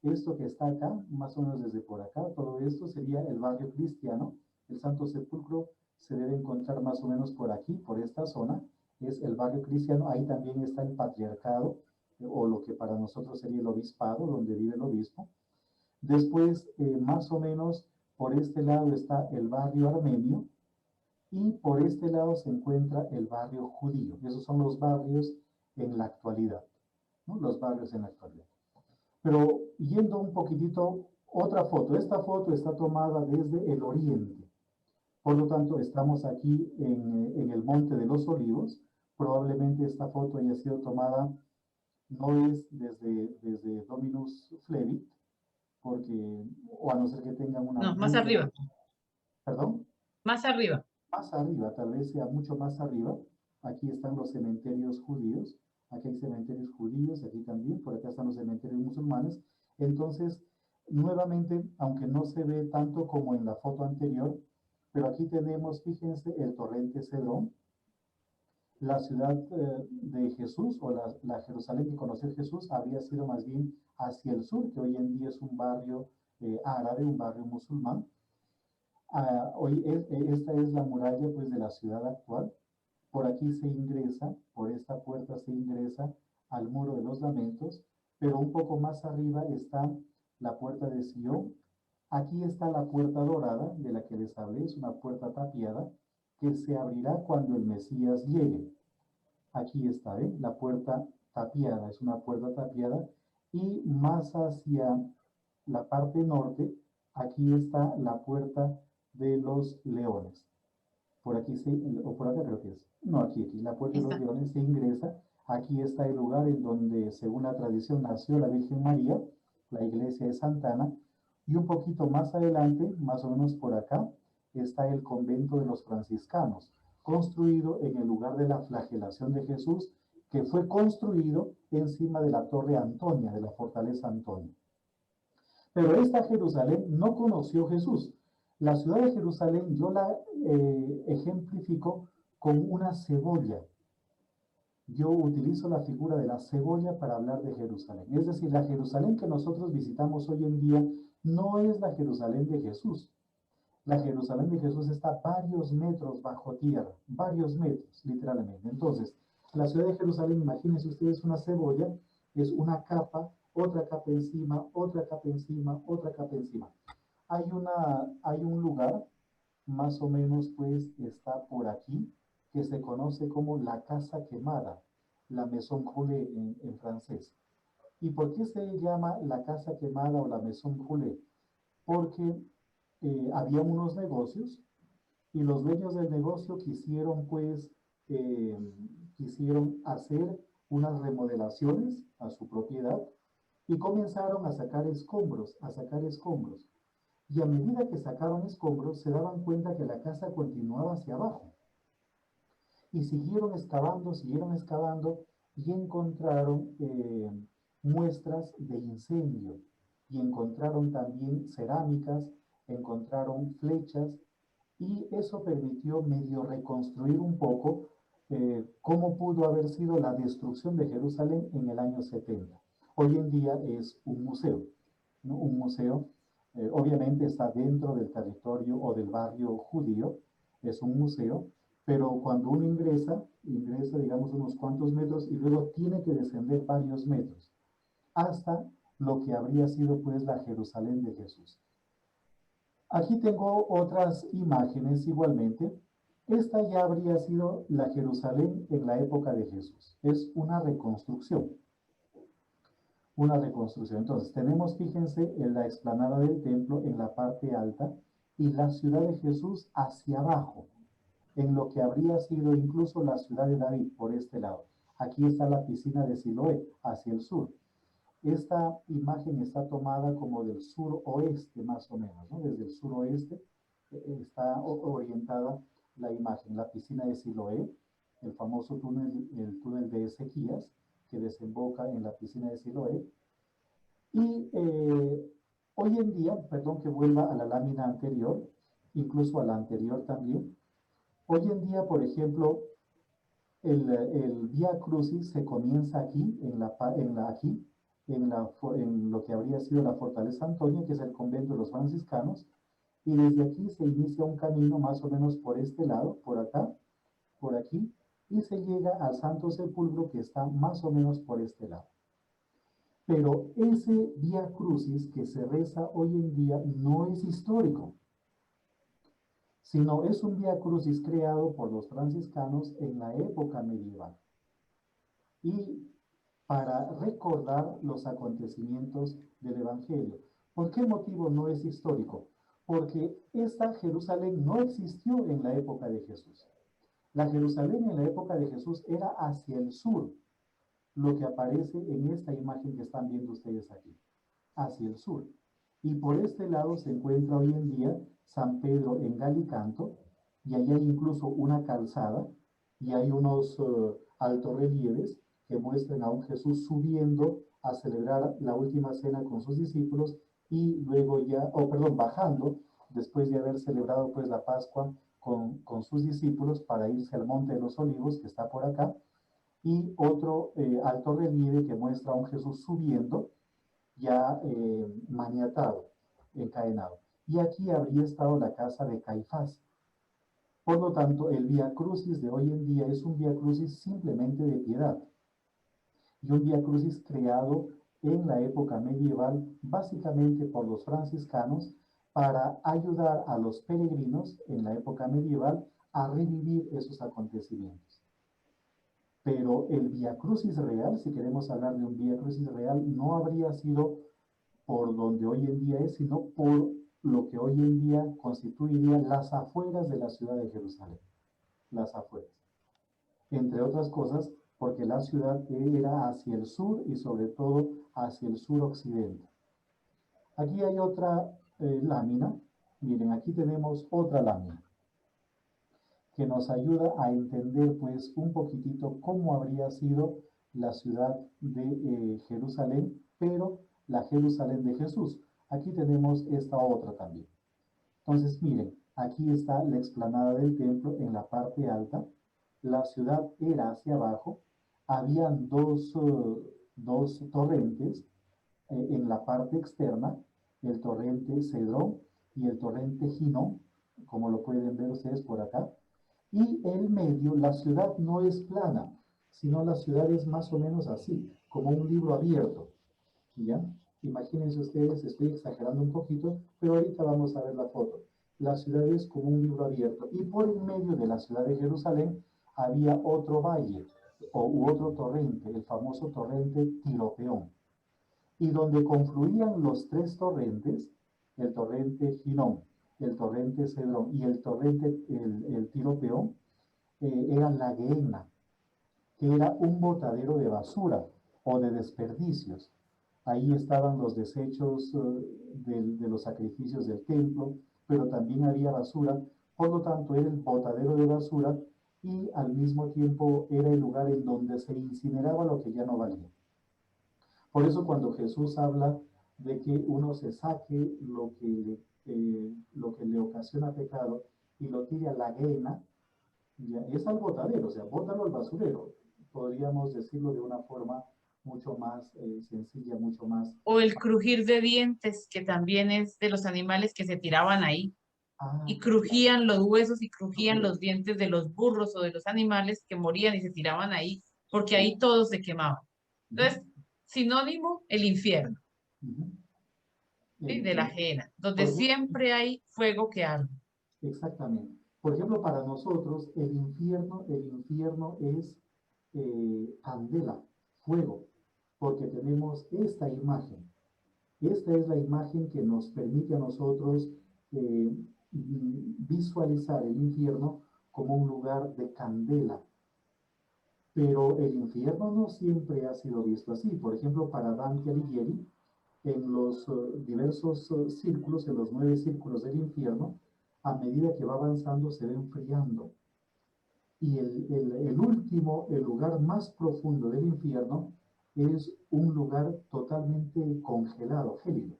Esto que está acá, más o menos desde por acá, todo esto sería el barrio cristiano. El Santo Sepulcro se debe encontrar más o menos por aquí, por esta zona, es el barrio cristiano. Ahí también está el patriarcado, o lo que para nosotros sería el obispado, donde vive el obispo. Después, más o menos, por este lado está el barrio armenio, y por este lado se encuentra el barrio judío. Esos son los barrios en la actualidad, ¿no? Los barrios en la actualidad. Pero yendo un poquitito, otra foto. Esta foto está tomada desde el oriente. Por lo tanto, estamos aquí en el Monte de los Olivos. Probablemente esta foto haya sido tomada, no es desde Dominus Flevit, porque, o a no ser que tengan una... No, más arriba. ¿Perdón? Más arriba. Más arriba, tal vez sea mucho más arriba. Aquí están los cementerios judíos. Aquí hay cementerios judíos, aquí también, por acá están los cementerios musulmanes. Entonces, nuevamente, aunque no se ve tanto como en la foto anterior, pero aquí tenemos, fíjense, el torrente Cedrón, la ciudad de Jesús, o la Jerusalén que conoció Jesús, había sido más bien hacia el sur, que hoy en día es un barrio árabe, un barrio musulmán. Hoy esta es la muralla pues, de la ciudad actual. Por aquí se ingresa, por esta puerta se ingresa al Muro de los Lamentos, pero un poco más arriba está la puerta de Sion. Aquí está la puerta dorada de la que les hablé, es una puerta tapiada que se abrirá cuando el Mesías llegue. Aquí está, ¿eh? La puerta tapiada, es una puerta tapiada, y más hacia la parte norte, aquí está la puerta de los leones. Por aquí o por acá creo que es. No, aquí, la puerta de los leones se ingresa. Aquí está el lugar en donde, según la tradición, nació la Virgen María, la iglesia de Santa Ana. Y un poquito más adelante, más o menos por acá, está el convento de los franciscanos, construido en el lugar de la flagelación de Jesús, que fue construido encima de la Torre Antonia, de la Fortaleza Antonia. Pero esta Jerusalén no conoció Jesús. La ciudad de Jerusalén yo la ejemplifico con una cebolla. Yo utilizo la figura de la cebolla para hablar de Jerusalén. Es decir, la Jerusalén que nosotros visitamos hoy en día no es la Jerusalén de Jesús. La Jerusalén de Jesús está varios metros bajo tierra, varios metros, literalmente. Entonces, la ciudad de Jerusalén, imagínense ustedes una cebolla, es una capa, otra capa encima, otra capa encima, otra capa encima. Hay un lugar, más o menos, pues, está por aquí, que se conoce como la Casa Quemada, la Maison Brûlée en francés. ¿Y por qué se llama la Casa Quemada o la Maison Brûlée? Porque había unos negocios y los dueños del negocio quisieron, pues, quisieron hacer unas remodelaciones a su propiedad y comenzaron a sacar escombros, a sacar escombros. Y a medida que sacaban escombros, se daban cuenta que la casa continuaba hacia abajo. Y siguieron excavando y encontraron muestras de incendio. Y encontraron también cerámicas, encontraron flechas, y eso permitió medio reconstruir un poco cómo pudo haber sido la destrucción de Jerusalén en el año 70. Hoy en día es un museo, ¿no? Un museo, obviamente está dentro del territorio o del barrio judío, es un museo, pero cuando uno ingresa digamos unos cuantos metros y luego tiene que descender varios metros hasta lo que habría sido pues la Jerusalén de Jesús. Aquí tengo otras imágenes igualmente. Esta ya habría sido la Jerusalén en la época de Jesús. Es una reconstrucción. Una reconstrucción. Entonces, tenemos, fíjense, en la explanada del templo en la parte alta y la ciudad de Jesús hacia abajo, en lo que habría sido incluso la ciudad de David, por este lado. Aquí está la piscina de Siloé, hacia el sur. Esta imagen está tomada como del suroeste, más o menos, ¿no? Desde el suroeste está orientada la imagen. La piscina de Siloé, el famoso túnel, el túnel de Ezequías, que desemboca en la piscina de Siloé. Y hoy en día, perdón que vuelva a la lámina anterior, incluso a la anterior también, hoy en día, por ejemplo, el Vía Crucis se comienza aquí, en lo que habría sido la Fortaleza Antonia, que es el convento de los franciscanos, y desde aquí se inicia un camino más o menos por este lado, por acá, por aquí, y se llega al Santo Sepulcro, que está más o menos por este lado. Pero ese Vía Crucis que se reza hoy en día no es histórico, sino es un Vía Crucis creado por los franciscanos en la época medieval. Y para recordar los acontecimientos del Evangelio. ¿Por qué motivo no es histórico? Porque esta Jerusalén no existió en la época de Jesús. La Jerusalén en la época de Jesús era hacia el sur, lo que aparece en esta imagen que están viendo ustedes aquí, hacia el sur. Y por este lado se encuentra hoy en día San Pedro en Galicanto, y ahí hay incluso una calzada, y hay unos altorrelieves que muestran a un Jesús subiendo a celebrar la última cena con sus discípulos y luego ya, bajando después de haber celebrado pues la Pascua con sus discípulos para irse al Monte de los Olivos, que está por acá, y otro alto relieve que muestra a un Jesús subiendo ya maniatado, encadenado. Y aquí habría estado la casa de Caifás. Por lo tanto, el Vía Crucis de hoy en día es un Vía Crucis simplemente de piedad. Y un Vía Crucis creado en la época medieval, básicamente por los franciscanos, para ayudar a los peregrinos en la época medieval a revivir esos acontecimientos. Pero el Vía Crucis real, si queremos hablar de un Vía Crucis real, no habría sido por donde hoy en día es, sino por lo que hoy en día constituiría las afueras de la ciudad de Jerusalén. Las afueras. Entre otras cosas, porque la ciudad era hacia el sur y sobre todo hacia el suroccidente. Aquí hay otra lámina. Miren, aquí tenemos otra lámina que nos ayuda a entender pues un poquitito cómo habría sido la ciudad de Jerusalén, pero la Jerusalén de Jesús. Aquí tenemos esta otra también. Entonces, miren, aquí está la explanada del templo en la parte alta. La ciudad era hacia abajo. Habían dos torrentes en la parte externa, el torrente Cedrón y el torrente Ginón, como lo pueden ver ustedes por acá. Y el medio, la ciudad no es plana, sino la ciudad es más o menos así, como un libro abierto. ¿Ya? Imagínense ustedes, estoy exagerando un poquito, pero ahorita vamos a ver la foto. La ciudad es como un libro abierto y por en medio de la ciudad de Jerusalén había otro valle u otro torrente, el famoso torrente Tiropeón. Y donde confluían los tres torrentes, el torrente Ginón, el torrente Cedrón y el torrente, el Tiropeón, era la Gehenna, que era un botadero de basura o de desperdicios. Ahí estaban los desechos de los sacrificios del templo, pero también había basura, por lo tanto era el botadero de basura y al mismo tiempo era el lugar en donde se incineraba lo que ya no valía. Por eso cuando Jesús habla de que uno se saque lo que le ocasiona pecado y lo tire a la Gehenna, ya es al botadero, o sea, bótalo al basurero. Podríamos decirlo de una forma mucho más sencilla, mucho más... O el crujir de dientes, que también es de los animales que se tiraban ahí. Y crujían los huesos y crujían los dientes de los burros o de los animales que morían y se tiraban ahí, porque ahí todo se quemaba. Entonces, sinónimo, el infierno, ¿sí? De la Gehenna, donde siempre hay fuego que arde. Exactamente. Por ejemplo, para nosotros el infierno es candela, fuego, porque tenemos esta imagen. Esta es la imagen que nos permite a nosotros visualizar el infierno como un lugar de candela. Pero el infierno no siempre ha sido visto así. Por ejemplo, para Dante Alighieri, en los diversos círculos, en los 9 círculos del infierno, a medida que va avanzando se va enfriando. Y el último, el lugar más profundo del infierno, es un lugar totalmente congelado, gélido.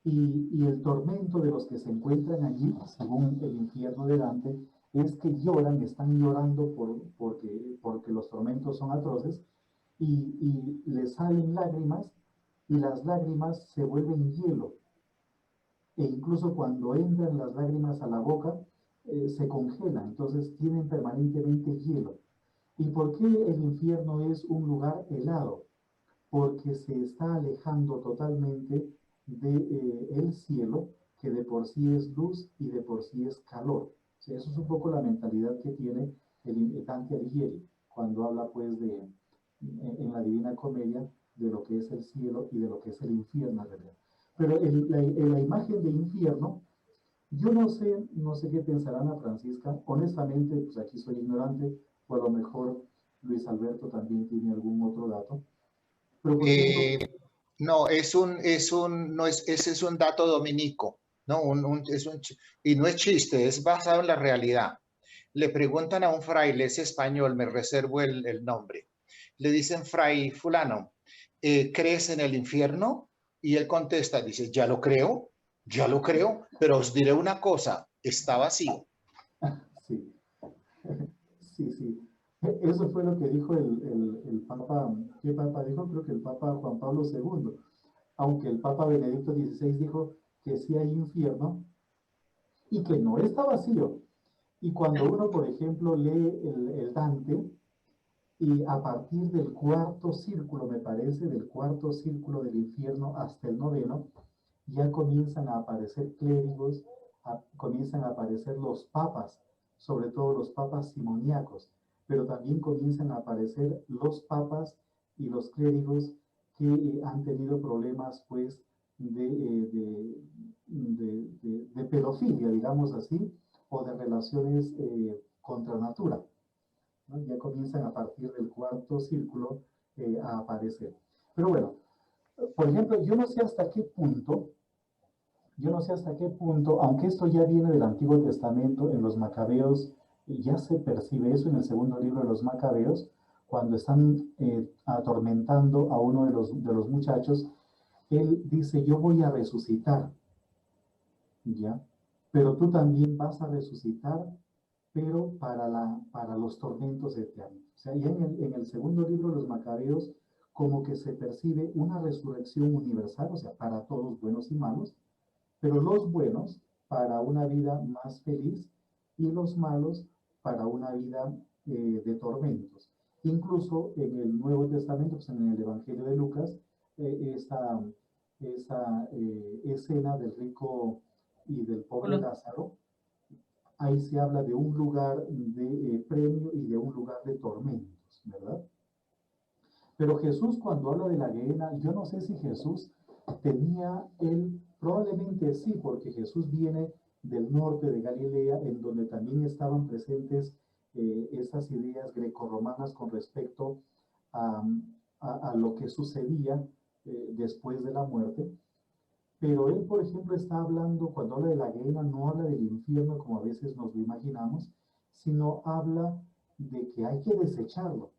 Y el tormento de los que se encuentran allí, según el infierno de Dante, es que lloran, están llorando porque los tormentos son atroces, y les salen lágrimas, y las lágrimas se vuelven hielo. E incluso cuando entran las lágrimas a la boca, se congelan, entonces tienen permanentemente hielo. ¿Y por qué el infierno es un lugar helado? Porque se está alejando totalmente del cielo, que de por sí es luz y de por sí es calor. O sea, eso es un poco la mentalidad que tiene el Dante Alighieri, cuando habla pues en la Divina Comedia de lo que es el cielo y de lo que es el infierno, ¿verdad? Pero en la imagen de infierno, yo no sé qué pensará Ana Francisca. Honestamente, pues aquí soy ignorante, o a lo mejor Luis Alberto también tiene algún otro dato. Pero por ejemplo, no, ese es un dato dominico, ¿no? Y no es chiste, es basado en la realidad. Le preguntan a un fraile, es español, me reservo el nombre. Le dicen, fray fulano, ¿crees en el infierno? Y él contesta, dice, ya lo creo, pero os diré una cosa, está vacío. Sí, sí. Eso fue lo que dijo el Papa. ¿Qué Papa dijo? Creo que el Papa Juan Pablo II. Aunque el Papa Benedicto XVI dijo que sí hay infierno y que no está vacío. Y cuando uno, por ejemplo, lee el Dante, y a partir del cuarto círculo, me parece, del cuarto círculo del infierno hasta el noveno, ya comienzan a aparecer clérigos, comienzan a aparecer los papas, sobre todo los papas simoníacos, pero también comienzan a aparecer los papas y los clérigos que han tenido problemas pues de pedofilia, digamos así, o de relaciones contra natura, ¿no? Ya comienzan a partir del cuarto círculo a aparecer. Pero bueno, por ejemplo, yo no sé hasta qué punto, aunque esto ya viene del Antiguo Testamento, en los Macabeos, ya se percibe eso en el segundo libro de los Macabeos, cuando están atormentando a uno de los muchachos, Él dice, yo voy a resucitar, ¿ya? Pero tú también vas a resucitar, pero para los tormentos eternos. O sea, ya en el segundo libro de los Macabeos, como que se percibe una resurrección universal, o sea, para todos, buenos y malos, pero los buenos para una vida más feliz y los malos para una vida de tormentos. Incluso en el Nuevo Testamento, pues en el Evangelio de Lucas, esa escena del rico y del pobre Lázaro, ahí se habla de un lugar de premio y de un lugar de tormentos, ¿verdad? Pero Jesús, cuando habla de la Gehenna, yo no sé si Jesús tenía él, probablemente sí, porque Jesús viene del norte de Galilea, en donde también estaban presentes estas ideas grecorromanas con respecto a, a lo que sucedía después de la muerte. Pero él, por ejemplo, está hablando, cuando habla de la Gehenna, no habla del infierno como a veces nos lo imaginamos, sino habla de que hay que desecharlo.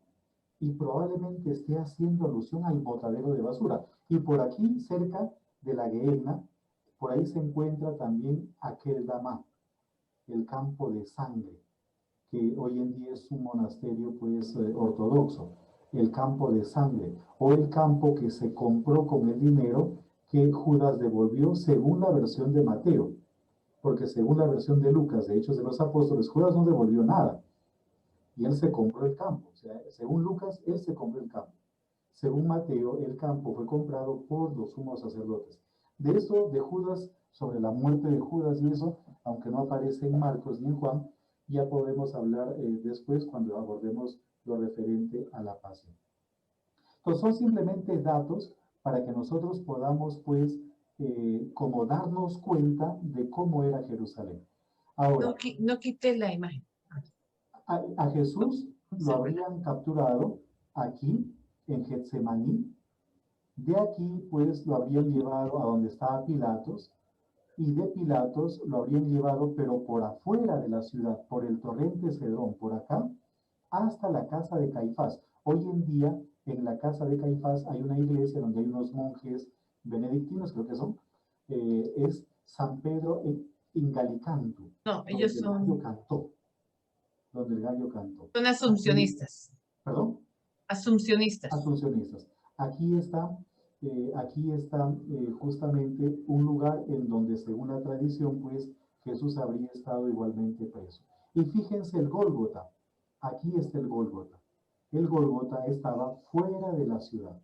Y probablemente esté haciendo alusión al botadero de basura. Y por aquí, cerca de la Gehenna, por ahí se encuentra también Akeldama, el campo de sangre, que hoy en día es un monasterio pues ortodoxo, el campo de sangre, o el campo que se compró con el dinero que Judas devolvió según la versión de Mateo, porque según la versión de Lucas, de Hechos de los Apóstoles, Judas no devolvió nada, y él se compró el campo. O sea, según Lucas, él se compró el campo. Según Mateo, el campo fue comprado por los sumos sacerdotes. De eso, de Judas, sobre la muerte de Judas y eso, aunque no aparece en Marcos ni en Juan, ya podemos hablar después cuando abordemos lo referente a la pasión. Entonces, son simplemente datos para que nosotros podamos, pues, como darnos cuenta de cómo era Jerusalén. Ahora, No quites la imagen. a Jesús lo habrían capturado aquí, en Getsemaní. De aquí, pues, lo habrían llevado a donde estaba Pilatos, y de Pilatos lo habrían llevado, pero por afuera de la ciudad, por el torrente Cedrón, por acá, hasta la casa de Caifás. Hoy en día, en la casa de Caifás hay una iglesia donde hay unos monjes benedictinos, creo que son, es San Pedro in Gallicantu. No, ellos son Donde el gallo cantó. asuncionistas. ¿Perdón? Asuncionistas. Asuncionistas. Aquí está justamente un lugar en donde, según la tradición, pues Jesús habría estado igualmente preso. Y fíjense el Gólgota. Aquí está el Gólgota. El Gólgota estaba fuera de la ciudad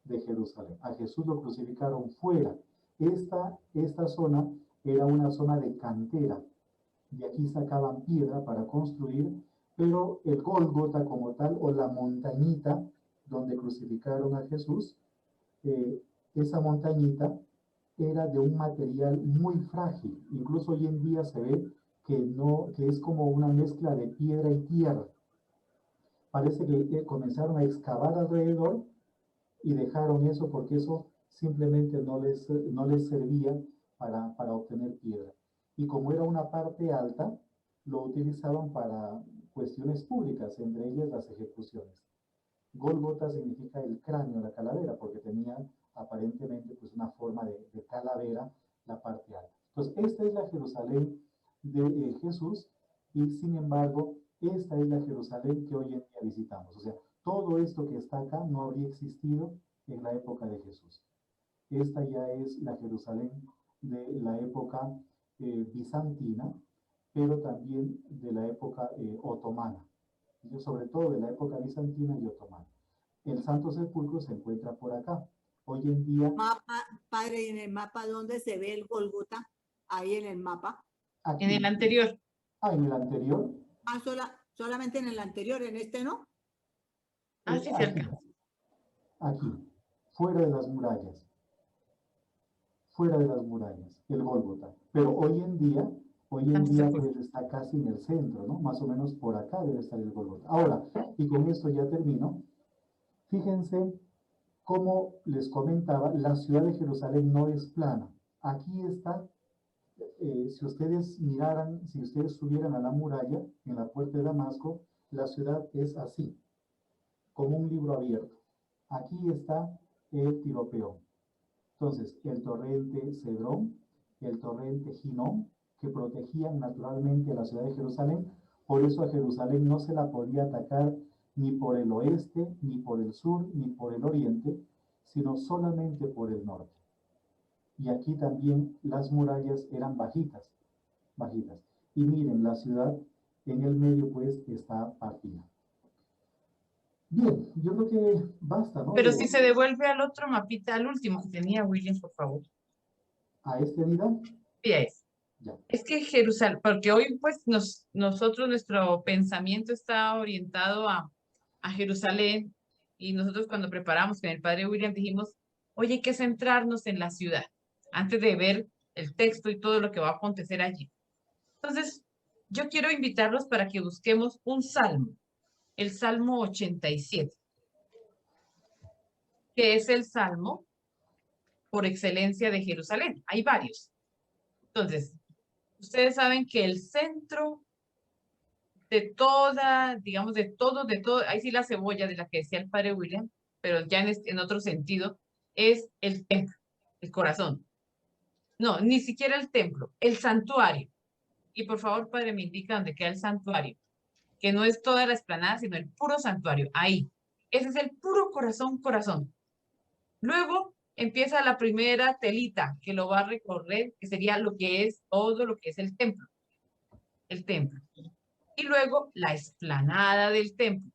de Jerusalén. A Jesús lo crucificaron fuera. Esta zona era una zona de cantera. De aquí sacaban piedra para construir, pero el Gólgota como tal, o la montañita donde crucificaron a Jesús, esa montañita era de un material muy frágil. Incluso hoy en día se ve que es como una mezcla de piedra y tierra. Parece que comenzaron a excavar alrededor y dejaron eso porque eso simplemente no les servía para obtener piedra. Y como era una parte alta, lo utilizaban para cuestiones públicas, entre ellas las ejecuciones. Gólgota significa el cráneo, la calavera, porque tenía aparentemente pues una forma de calavera la parte alta. Entonces, esta es la Jerusalén de Jesús, y sin embargo, esta es la Jerusalén que hoy en día visitamos. O sea, todo esto que está acá no habría existido en la época de Jesús. Esta ya es la Jerusalén de la época bizantina, pero también de la época otomana, sobre todo de la época bizantina y otomana. El Santo Sepulcro se encuentra por acá. Hoy en día... Padre, en el mapa, ¿dónde se ve el Gólgota? Ahí en el mapa. Aquí. En el anterior. Ah, en el anterior. Ah, solamente en el anterior, en este no. Sí, cerca. Aquí, fuera de las murallas. Fuera de las murallas, el Gólgota. Pero hoy en día pues está casi en el centro, ¿no? Más o menos por acá debe estar el Gólgota. Ahora, y con esto ya termino, fíjense cómo les comentaba, la ciudad de Jerusalén no es plana. Aquí está, si ustedes miraran, si ustedes subieran a la muralla, en la puerta de Damasco, la ciudad es así, como un libro abierto. Aquí está el Tiropeón. Entonces, el torrente Cedrón, el torrente Ginón, que protegían naturalmente a la ciudad de Jerusalén. Por eso a Jerusalén no se la podía atacar ni por el oeste, ni por el sur, ni por el oriente, sino solamente por el norte. Y aquí también las murallas eran bajitas, bajitas. Y miren, la ciudad en el medio pues está partida. Bien, yo creo que basta, ¿no? Pero si se devuelve al otro mapita, al último que tenía William, por favor. A este Nida, Sí, a ese. ya. Es que Jerusalén, porque hoy pues nosotros, nuestro pensamiento está orientado a Jerusalén, y nosotros cuando preparamos con el padre William dijimos, oye, hay que centrarnos en la ciudad antes de ver el texto y todo lo que va a acontecer allí. Entonces, yo quiero invitarlos para que busquemos un salmo, el Salmo 87, que es el salmo por excelencia de Jerusalén. Hay varios. Entonces, ustedes saben que el centro de toda, digamos, de todo, ahí sí la cebolla de la que decía el padre William, pero ya en otro sentido, es el templo, el corazón. No, ni siquiera el templo, el santuario. Y por favor, padre, me indica dónde queda el santuario, que no es toda la explanada, sino el puro santuario, ahí. Ese es el puro corazón, corazón. Luego empieza la primera telita que lo va a recorrer, que sería lo que es todo lo que es el templo. El templo. Y luego la explanada del templo.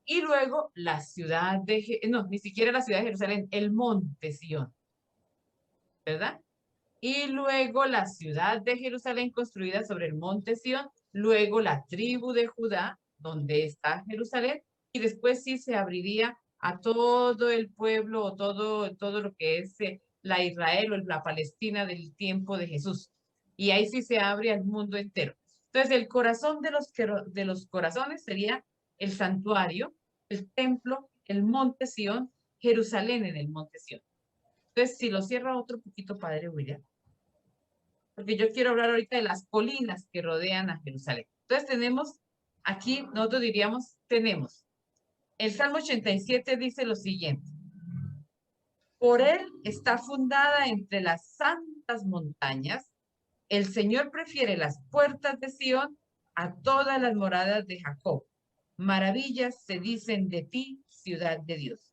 Y luego la ciudad de, no, ni siquiera la ciudad de Jerusalén, el monte Sión, ¿verdad? Y luego la ciudad de Jerusalén construida sobre el monte Sión, luego la tribu de Judá, donde está Jerusalén, y después sí se abriría a todo el pueblo o todo lo que es la Israel o la Palestina del tiempo de Jesús. Y ahí sí se abre al mundo entero. Entonces, el corazón de los corazones sería el santuario, el templo, el monte Sión, Jerusalén en el monte Sión. Entonces, si lo cierra otro poquito, padre William, porque yo quiero hablar ahorita de las colinas que rodean a Jerusalén. Entonces, tenemos aquí, nosotros diríamos, tenemos, el Salmo 87 dice lo siguiente: por él está fundada entre las santas montañas, el Señor prefiere las puertas de Sión a todas las moradas de Jacob. Maravillas se dicen de ti, ciudad de Dios.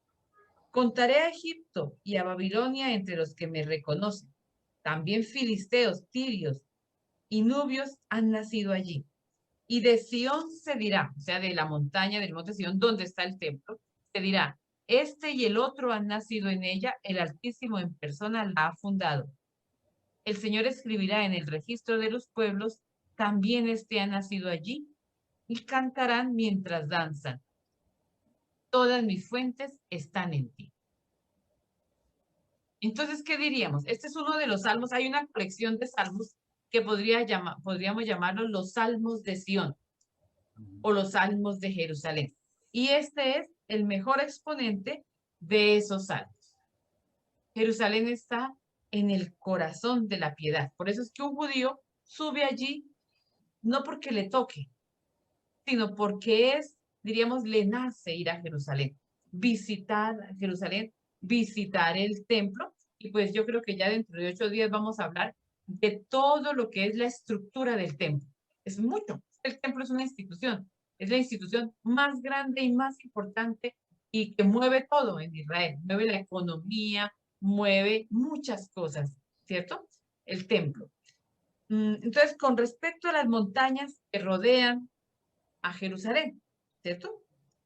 Contaré a Egipto y a Babilonia entre los que me reconocen. También filisteos, tirios y nubios han nacido allí. Y de Sión se dirá, o sea, de la montaña del monte Sión, donde está el templo, se dirá, este y el otro han nacido en ella, el Altísimo en persona la ha fundado. El Señor escribirá en el registro de los pueblos, también este ha nacido allí, y cantarán mientras danzan. Todas mis fuentes están en ti. Entonces, ¿qué diríamos? Este es uno de los salmos, hay una colección de salmos que podríamos llamarlos los salmos de Sión o los salmos de Jerusalén. Y este es el mejor exponente de esos salmos. Jerusalén está en el corazón de la piedad. Por eso es que un judío sube allí no porque le toque, sino porque es, diríamos, le nace ir a Jerusalén, visitar Jerusalén, visitar el templo. Y pues yo creo que ya dentro de 8 días vamos a hablar de todo lo que es la estructura del templo. Es mucho. El templo es una institución. Es la institución más grande y más importante y que mueve todo en Israel. Mueve la economía, mueve muchas cosas, ¿cierto? El templo. Entonces, con respecto a las montañas que rodean a Jerusalén, ¿cierto?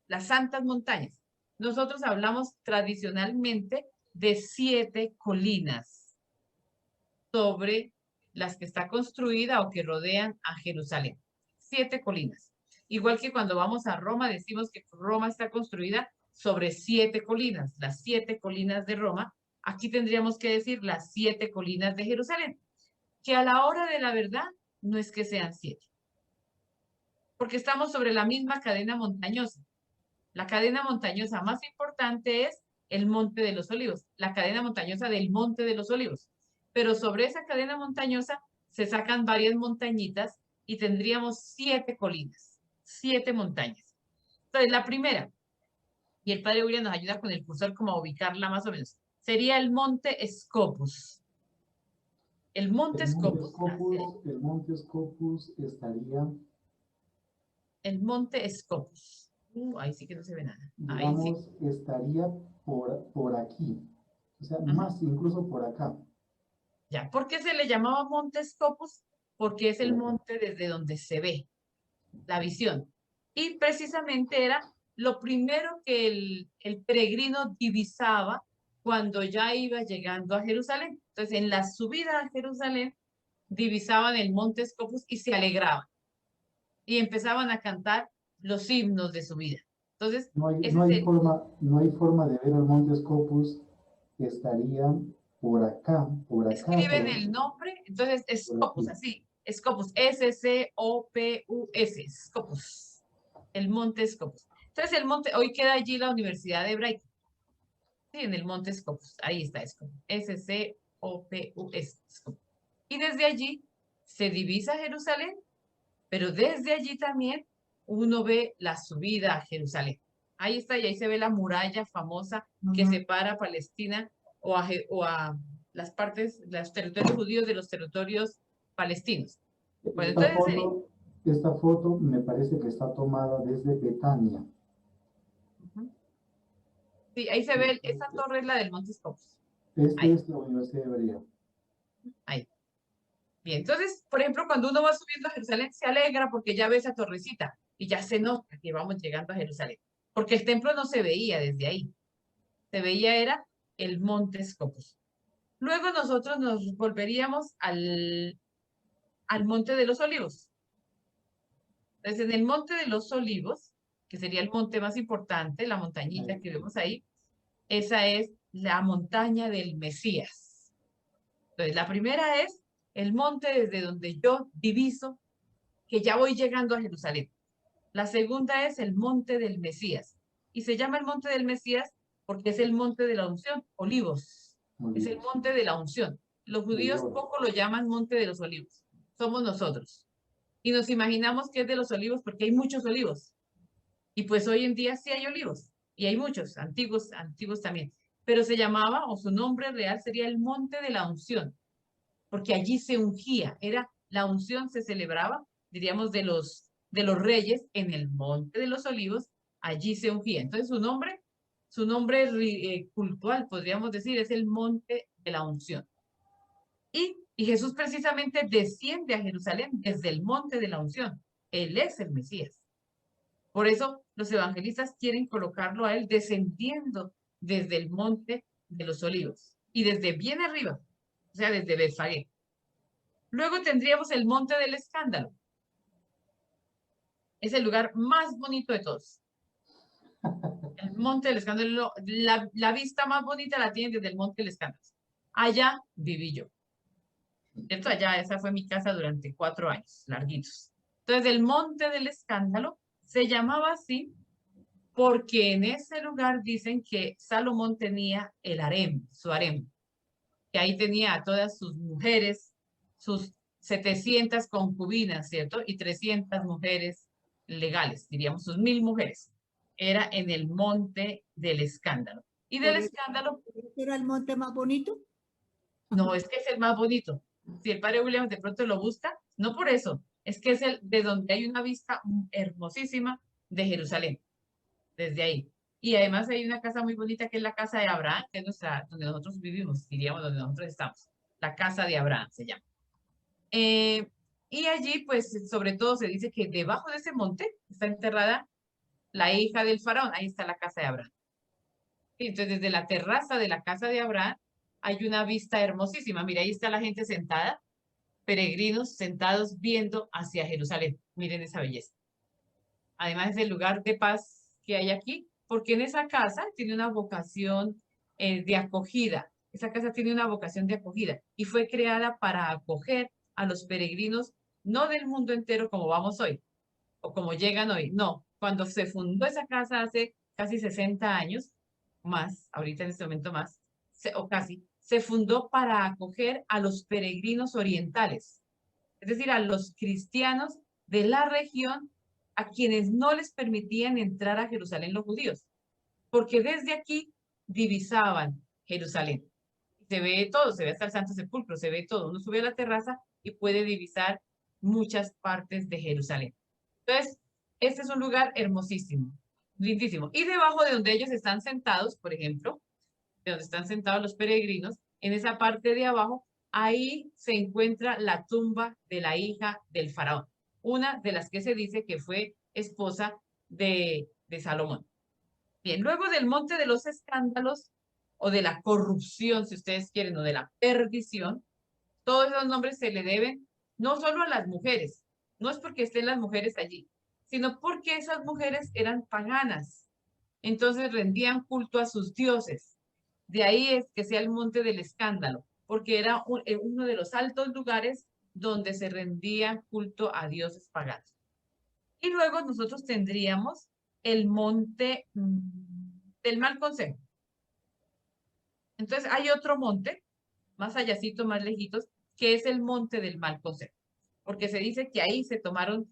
Las santas montañas. Nosotros hablamos tradicionalmente de 7 colinas sobre las que está construida o que rodean a Jerusalén. 7 colinas. Igual que cuando vamos a Roma decimos que Roma está construida sobre 7 colinas, las 7 colinas de Roma. Aquí tendríamos que decir las 7 colinas de Jerusalén, que a la hora de la verdad no es que sean 7, porque estamos sobre la misma cadena montañosa. La cadena montañosa más importante es el Monte de los Olivos, la cadena montañosa del Monte de los Olivos. Pero sobre esa cadena montañosa se sacan varias montañitas y tendríamos 7 colinas, 7 montañas. Entonces, la primera, y el padre William nos ayuda con el cursor como a ubicarla más o menos. sería el monte Scopus. El monte Scopus. El monte Scopus estaría, El monte Scopus. Ahí sí que no se ve nada. Ahí sí. digamos, estaría por aquí. O sea, más incluso por acá. Ya, ¿por qué se le llamaba monte Scopus? Porque es el monte desde donde se ve la visión. Y precisamente era lo primero que el peregrino divisaba cuando ya iba llegando a Jerusalén. Entonces, en la subida a Jerusalén, divisaban el monte Scopus y se alegraban. Y empezaban a cantar los himnos de su vida. Entonces, No ese es el, no hay forma de ver el monte Scopus. Estaría por acá, escriben el nombre, entonces Scopus, así, Scopus, S-C-O-P-U-S, Scopus, el monte Scopus. Entonces el monte, hoy queda allí la Universidad de Hebraica, sí, en el monte Scopus, ahí está Scopus, S-C-O-P-U-S, Scopus. Y desde allí se divisa Jerusalén, pero desde allí también uno ve la subida a Jerusalén. Ahí está, y ahí se ve la muralla famosa que separa Palestina o a las partes, los territorios judíos de los territorios palestinos. Pues entonces, Esta foto me parece que está tomada desde Betania. sí, ahí se ve, esa torre es la del Monte Scopus. Esta Ahí. es la Universidad Hebrea. Ahí. Bien, entonces, por ejemplo, cuando uno va subiendo a Jerusalén, se alegra porque ya ve esa torrecita y ya se nota que vamos llegando a Jerusalén. Porque el templo no se veía desde ahí. Se veía era el Monte Scopus. Luego nosotros nos volveríamos al Monte de los Olivos. Entonces, en el Monte de los Olivos, que sería el monte más importante, la montañita que vemos ahí, esa es la montaña del Mesías. Entonces, la primera es el monte desde donde yo diviso que ya voy llegando a Jerusalén. La segunda es el monte del Mesías. Y se llama el monte del Mesías porque es el monte de la unción, Olivos. Es el monte de la unción. Los judíos poco lo llaman monte de los olivos. Somos nosotros. Y nos imaginamos que es de los olivos porque hay muchos olivos. Y pues hoy en día sí hay olivos. Y hay muchos, antiguos también. Pero se llamaba, o su nombre real sería el monte de la unción. Porque allí se ungía. La unción se celebraba, diríamos, de los reyes en el monte de los olivos. Allí se ungía. Entonces su nombre cultural, podríamos decir, es el monte de la unción. Y Jesús precisamente desciende a Jerusalén desde el monte de la unción. Él es el Mesías. Por eso los evangelistas quieren colocarlo a él descendiendo desde el monte de los olivos y desde bien arriba, o sea, desde Betfagé. Luego tendríamos el monte del escándalo. Es el lugar más bonito de todos. El monte del escándalo, la vista más bonita la tienen desde el monte del escándalo. Allá viví yo. ¿Cierto? Allá, esa fue mi casa durante 4 años, larguitos. Entonces, el monte del escándalo se llamaba así porque en ese lugar dicen que Salomón tenía el harem, su harem, que ahí tenía a todas sus mujeres, sus 700 concubinas, ¿cierto? Y 300 mujeres legales, diríamos, sus 1000 mujeres. Era en el monte del escándalo. Y del escándalo... ¿Era el monte más bonito? No, es que es el más bonito. Si el padre William de pronto lo busca, no por eso, es que es el de donde hay una vista hermosísima de Jerusalén, desde ahí. Y además hay una casa muy bonita que es la casa de Abraham, que es donde nosotros vivimos, diríamos, donde nosotros estamos. La casa de Abraham se llama. Y allí, pues, sobre todo se dice que debajo de ese monte está enterrada la hija del faraón. Ahí está la casa de Abraham. Y entonces, desde la terraza de la casa de Abraham hay una vista hermosísima. Mira, ahí está la gente sentada, peregrinos sentados viendo hacia Jerusalén. Miren esa belleza. Además, es el lugar de paz que hay aquí, porque en esa casa tiene una vocación de acogida. Esa casa tiene una vocación de acogida y fue creada para acoger a los peregrinos, no del mundo entero como vamos hoy, o como llegan hoy. No, cuando se fundó esa casa hace casi 60 años, más, ahorita en este momento más, o casi, se fundó para acoger a los peregrinos orientales, es decir, a los cristianos de la región a quienes no les permitían entrar a Jerusalén los judíos, porque desde aquí divisaban Jerusalén. Se ve todo, se ve hasta el Santo Sepulcro, se ve todo. Uno sube a la terraza y puede divisar muchas partes de Jerusalén. Entonces, este es un lugar hermosísimo, lindísimo. Y debajo de donde ellos están sentados, por ejemplo, de donde están sentados los peregrinos, en esa parte de abajo, ahí se encuentra la tumba de la hija del faraón, una de las que se dice que fue esposa de Salomón. Bien, luego del monte de los escándalos, o de la corrupción, si ustedes quieren, o de la perdición, todos esos nombres se le deben no solo a las mujeres, no es porque estén las mujeres allí, sino porque esas mujeres eran paganas, entonces rendían culto a sus dioses. De ahí es que sea el monte del escándalo, porque era uno de los altos lugares donde se rendía culto a dioses paganos. Y luego nosotros tendríamos el monte del mal consejo. Entonces hay otro monte, más allácito, más lejitos, que es el monte del mal consejo, porque se dice que ahí se tomaron,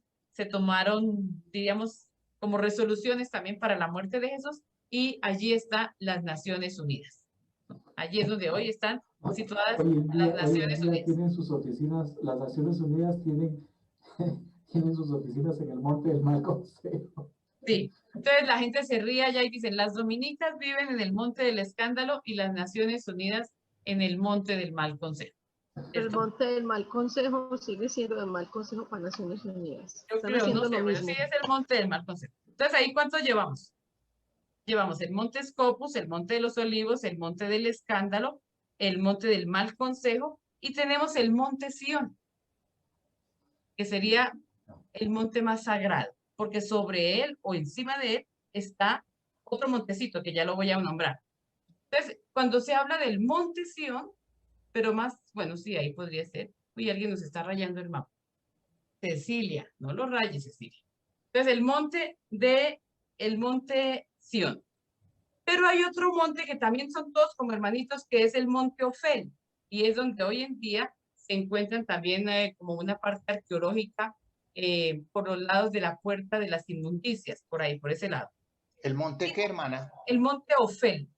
diríamos, como resoluciones también para la muerte de Jesús, y allí están las Naciones Unidas. Allí es donde hoy están situadas las Naciones Unidas. Tienen sus oficinas, las Naciones Unidas tienen, tienen sus oficinas en el Monte del Mal Consejo. Sí, entonces la gente se ríe allá y dicen, las dominicas viven en el monte del escándalo y las Naciones Unidas en el monte del mal consejo. El monte del mal consejo sigue siendo el mal consejo para Naciones Unidas. Yo Están creo, haciendo no sé, lo pero mismo. sí es el monte del mal consejo. Entonces, ¿ahí cuántos llevamos? Llevamos el monte Scopus, el monte de los olivos, el monte del escándalo, el monte del mal consejo, y tenemos el monte Sión, que sería el monte más sagrado, porque sobre él o encima de él está otro montecito que ya lo voy a nombrar. Entonces, cuando se habla del monte Sión, pero más, bueno, sí, ahí podría ser. Uy, alguien nos está rayando el mapa. Cecilia, no lo rayes, Cecilia. Entonces, el monte Sión. Pero hay otro monte que también son todos como hermanitos, que es el monte Ofel, y es donde hoy en día se encuentran también como una parte arqueológica por los lados de la puerta de las inmundicias, por ahí, por ese lado. ¿El monte qué, hermana? El monte Ofel.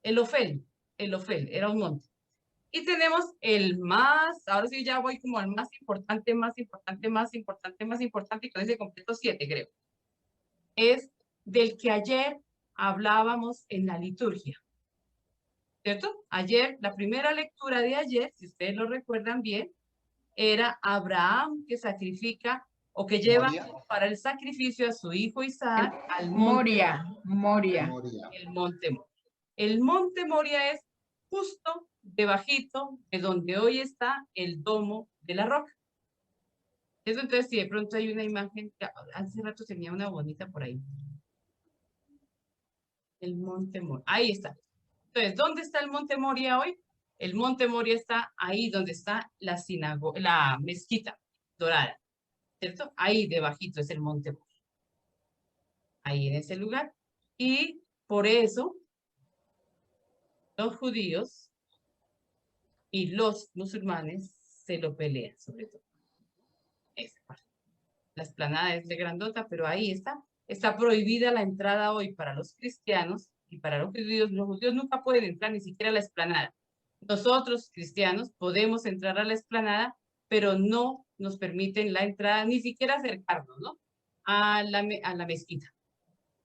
El Ofel, era un monte. Y tenemos el más, ahora sí ya voy como al más importante, y con ese completo 7, creo. Es del que ayer hablábamos en la liturgia. ¿Cierto? Ayer, la primera lectura de ayer, si ustedes lo recuerdan bien, era Abraham que sacrifica o que lleva para el sacrificio a su hijo Isaac al monte Moria. el monte Moria. El monte Moria es justo debajito de donde hoy está el domo de la roca. Eso, entonces, si de pronto hay una imagen, hace rato tenía una bonita por ahí. El monte Moria, ahí está. Entonces, ¿dónde está el monte Moria hoy? El monte Moria está ahí donde está la sinagoga, la mezquita dorada, ¿cierto? Ahí debajito es el monte Moria. Ahí en ese lugar. Y por eso los judíos y los musulmanes se lo pelean, sobre todo. Esa parte. La explanada es de grandota, pero ahí está. Está prohibida la entrada hoy para los cristianos y para los judíos. Los judíos nunca pueden entrar ni siquiera a la explanada. Nosotros, cristianos, podemos entrar a la explanada, pero no nos permiten la entrada, ni siquiera acercarnos, ¿no? A la mezquita.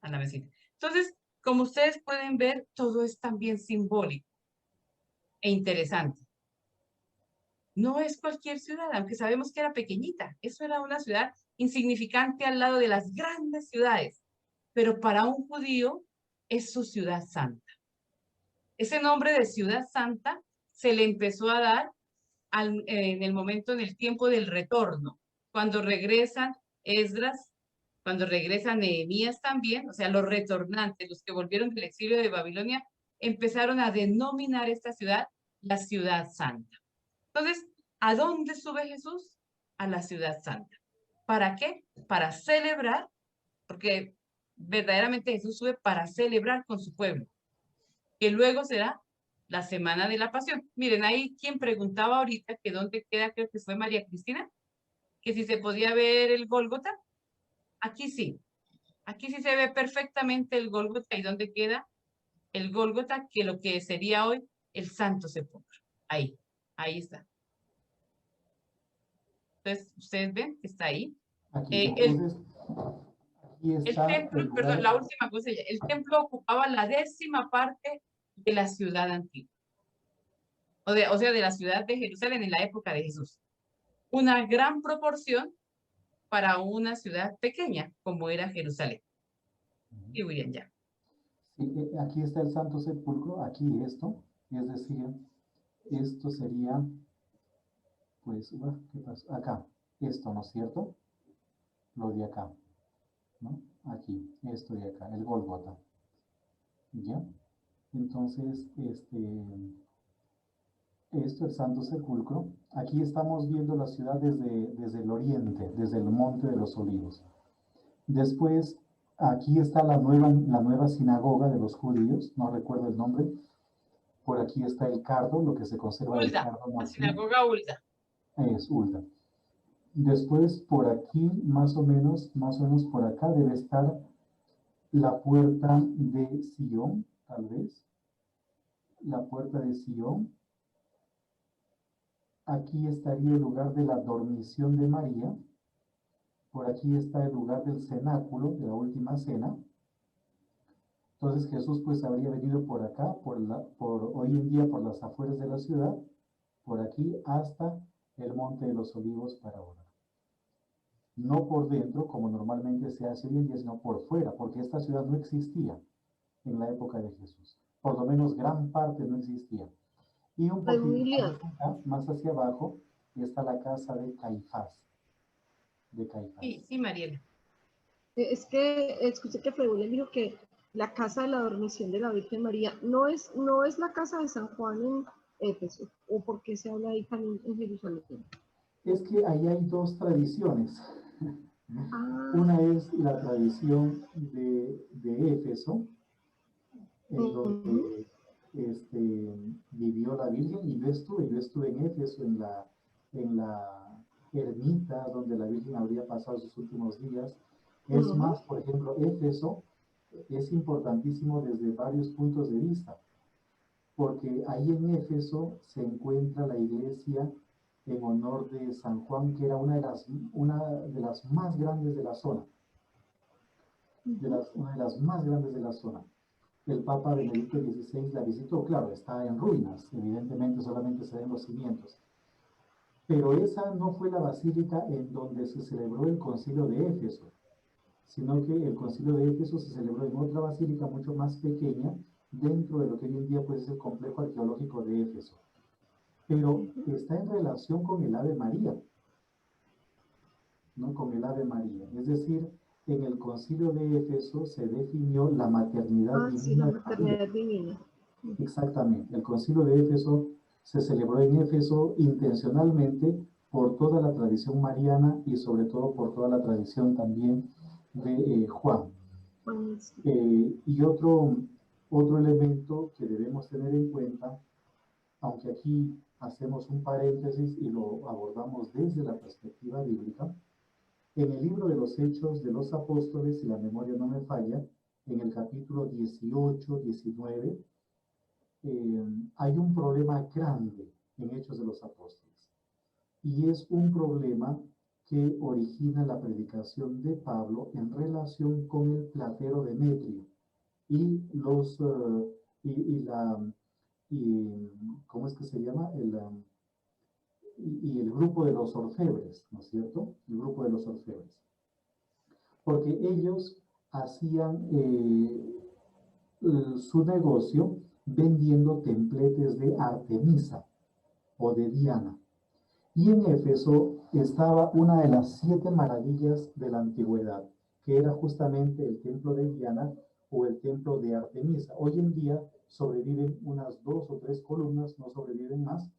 A la mezquita. Entonces, como ustedes pueden ver, todo es también simbólico e interesante. No es cualquier ciudad, aunque sabemos que era pequeñita. Eso era una ciudad insignificante al lado de las grandes ciudades. Pero para un judío es su ciudad santa. Ese nombre de ciudad santa se le empezó a dar en el momento, en el tiempo del retorno, cuando regresan Esdras, cuando regresan Nehemías también, o sea, los retornantes, los que volvieron del exilio de Babilonia, empezaron a denominar esta ciudad la ciudad santa. Entonces, ¿a dónde sube Jesús? A la ciudad santa. ¿Para qué? Para celebrar, porque verdaderamente Jesús sube para celebrar con su pueblo, que luego será la semana de la pasión. Miren, ahí quien preguntaba ahorita que dónde queda, creo que fue María Cristina, que si se podía ver el Gólgota. Aquí sí se ve perfectamente el Gólgota y dónde queda el Gólgota, que lo que sería hoy el Santo Sepulcro. Ahí está. Entonces, ustedes ven que está ahí. Aquí, El entonces, aquí está templo, el perdón, lugar. la última cosa, el templo ocupaba la 10ª parte de la ciudad antigua. O sea, de la ciudad de Jerusalén en la época de Jesús. Una gran proporción para una ciudad pequeña como era Jerusalén. Y William ya. Sí, aquí está el Santo Sepulcro, aquí esto, es decir, esto sería, pues, ¿qué pasa? Acá, esto, ¿no es cierto? Lo de acá, ¿no? Aquí, esto de acá, el Gólgota, ¿ya? Entonces, esto, el Santo Sepulcro, aquí estamos viendo la ciudad desde el oriente, desde el Monte de los Olivos. Después, aquí está la nueva sinagoga de los judíos, no recuerdo el nombre. Por aquí está el cardo, lo que se conserva del Ulda, cardo la nazi. sinagoga Ulda. Es Ulda. Después, por aquí, más o menos por acá, debe estar la puerta de Sion, tal vez. La puerta de Sion. Aquí estaría el lugar de la dormición de María. Por aquí está el lugar del cenáculo, de la última cena. Entonces Jesús pues habría venido por acá, por hoy en día por las afueras de la ciudad, por aquí hasta el Monte de los Olivos para orar. No por dentro, como normalmente se hace hoy en día, sino por fuera, porque esta ciudad no existía en la época de Jesús. Por lo menos gran parte no existía. Y un Pues, poquito William, más hacia abajo está la casa de Caifás. Sí, Mariela. es que escuché que Fray William dijo que la casa de la dormición de la Virgen María no es la casa de San Juan en Éfeso, o por qué se habla ahí también en Jerusalén. Es que ahí hay dos tradiciones. Ah, Una es la tradición de Éfeso, en ujú. donde vivió la Virgen, y yo estuve en Éfeso, en la ermita donde la Virgen habría pasado sus últimos días. Es más, por ejemplo, Éfeso es importantísimo desde varios puntos de vista, porque ahí en Éfeso se encuentra la iglesia en honor de San Juan, que era una de las más grandes de la zona, una de las más grandes de la zona. El Papa Benedicto XVI la visitó, claro, está en ruinas, evidentemente solamente se ven los cimientos. Pero esa no fue la basílica en donde se celebró el concilio de Éfeso, sino que el concilio de Éfeso se celebró en otra basílica mucho más pequeña, dentro de lo que hoy en día pues, es el complejo arqueológico de Éfeso. Pero está en relación con el Ave María, ¿no? Con el Ave María. Es decir, en el concilio de Éfeso se definió la maternidad Sí, la divina de María. maternidad divina. Exactamente. El concilio de Éfeso se celebró en Éfeso intencionalmente por toda la tradición mariana y sobre todo por toda la tradición también de Juan. Y otro elemento que debemos tener en cuenta, aunque aquí hacemos un paréntesis y lo abordamos desde la perspectiva bíblica, en el libro de los Hechos de los Apóstoles, si la memoria no me falla, en el capítulo 18, 19, hay un problema grande en Hechos de los Apóstoles. Y es un problema que origina la predicación de Pablo en relación con el platero Demetrio y ¿cómo es que se llama? Y el grupo de los orfebres, ¿no es cierto? El grupo de los orfebres. Porque ellos hacían su negocio vendiendo templetes de Artemisa o de Diana. Y en Éfeso estaba una de las 7 maravillas de la antigüedad, que era justamente el templo de Diana o el templo de Artemisa. Hoy en día sobreviven unas 2 o 3 columnas, no sobreviven más,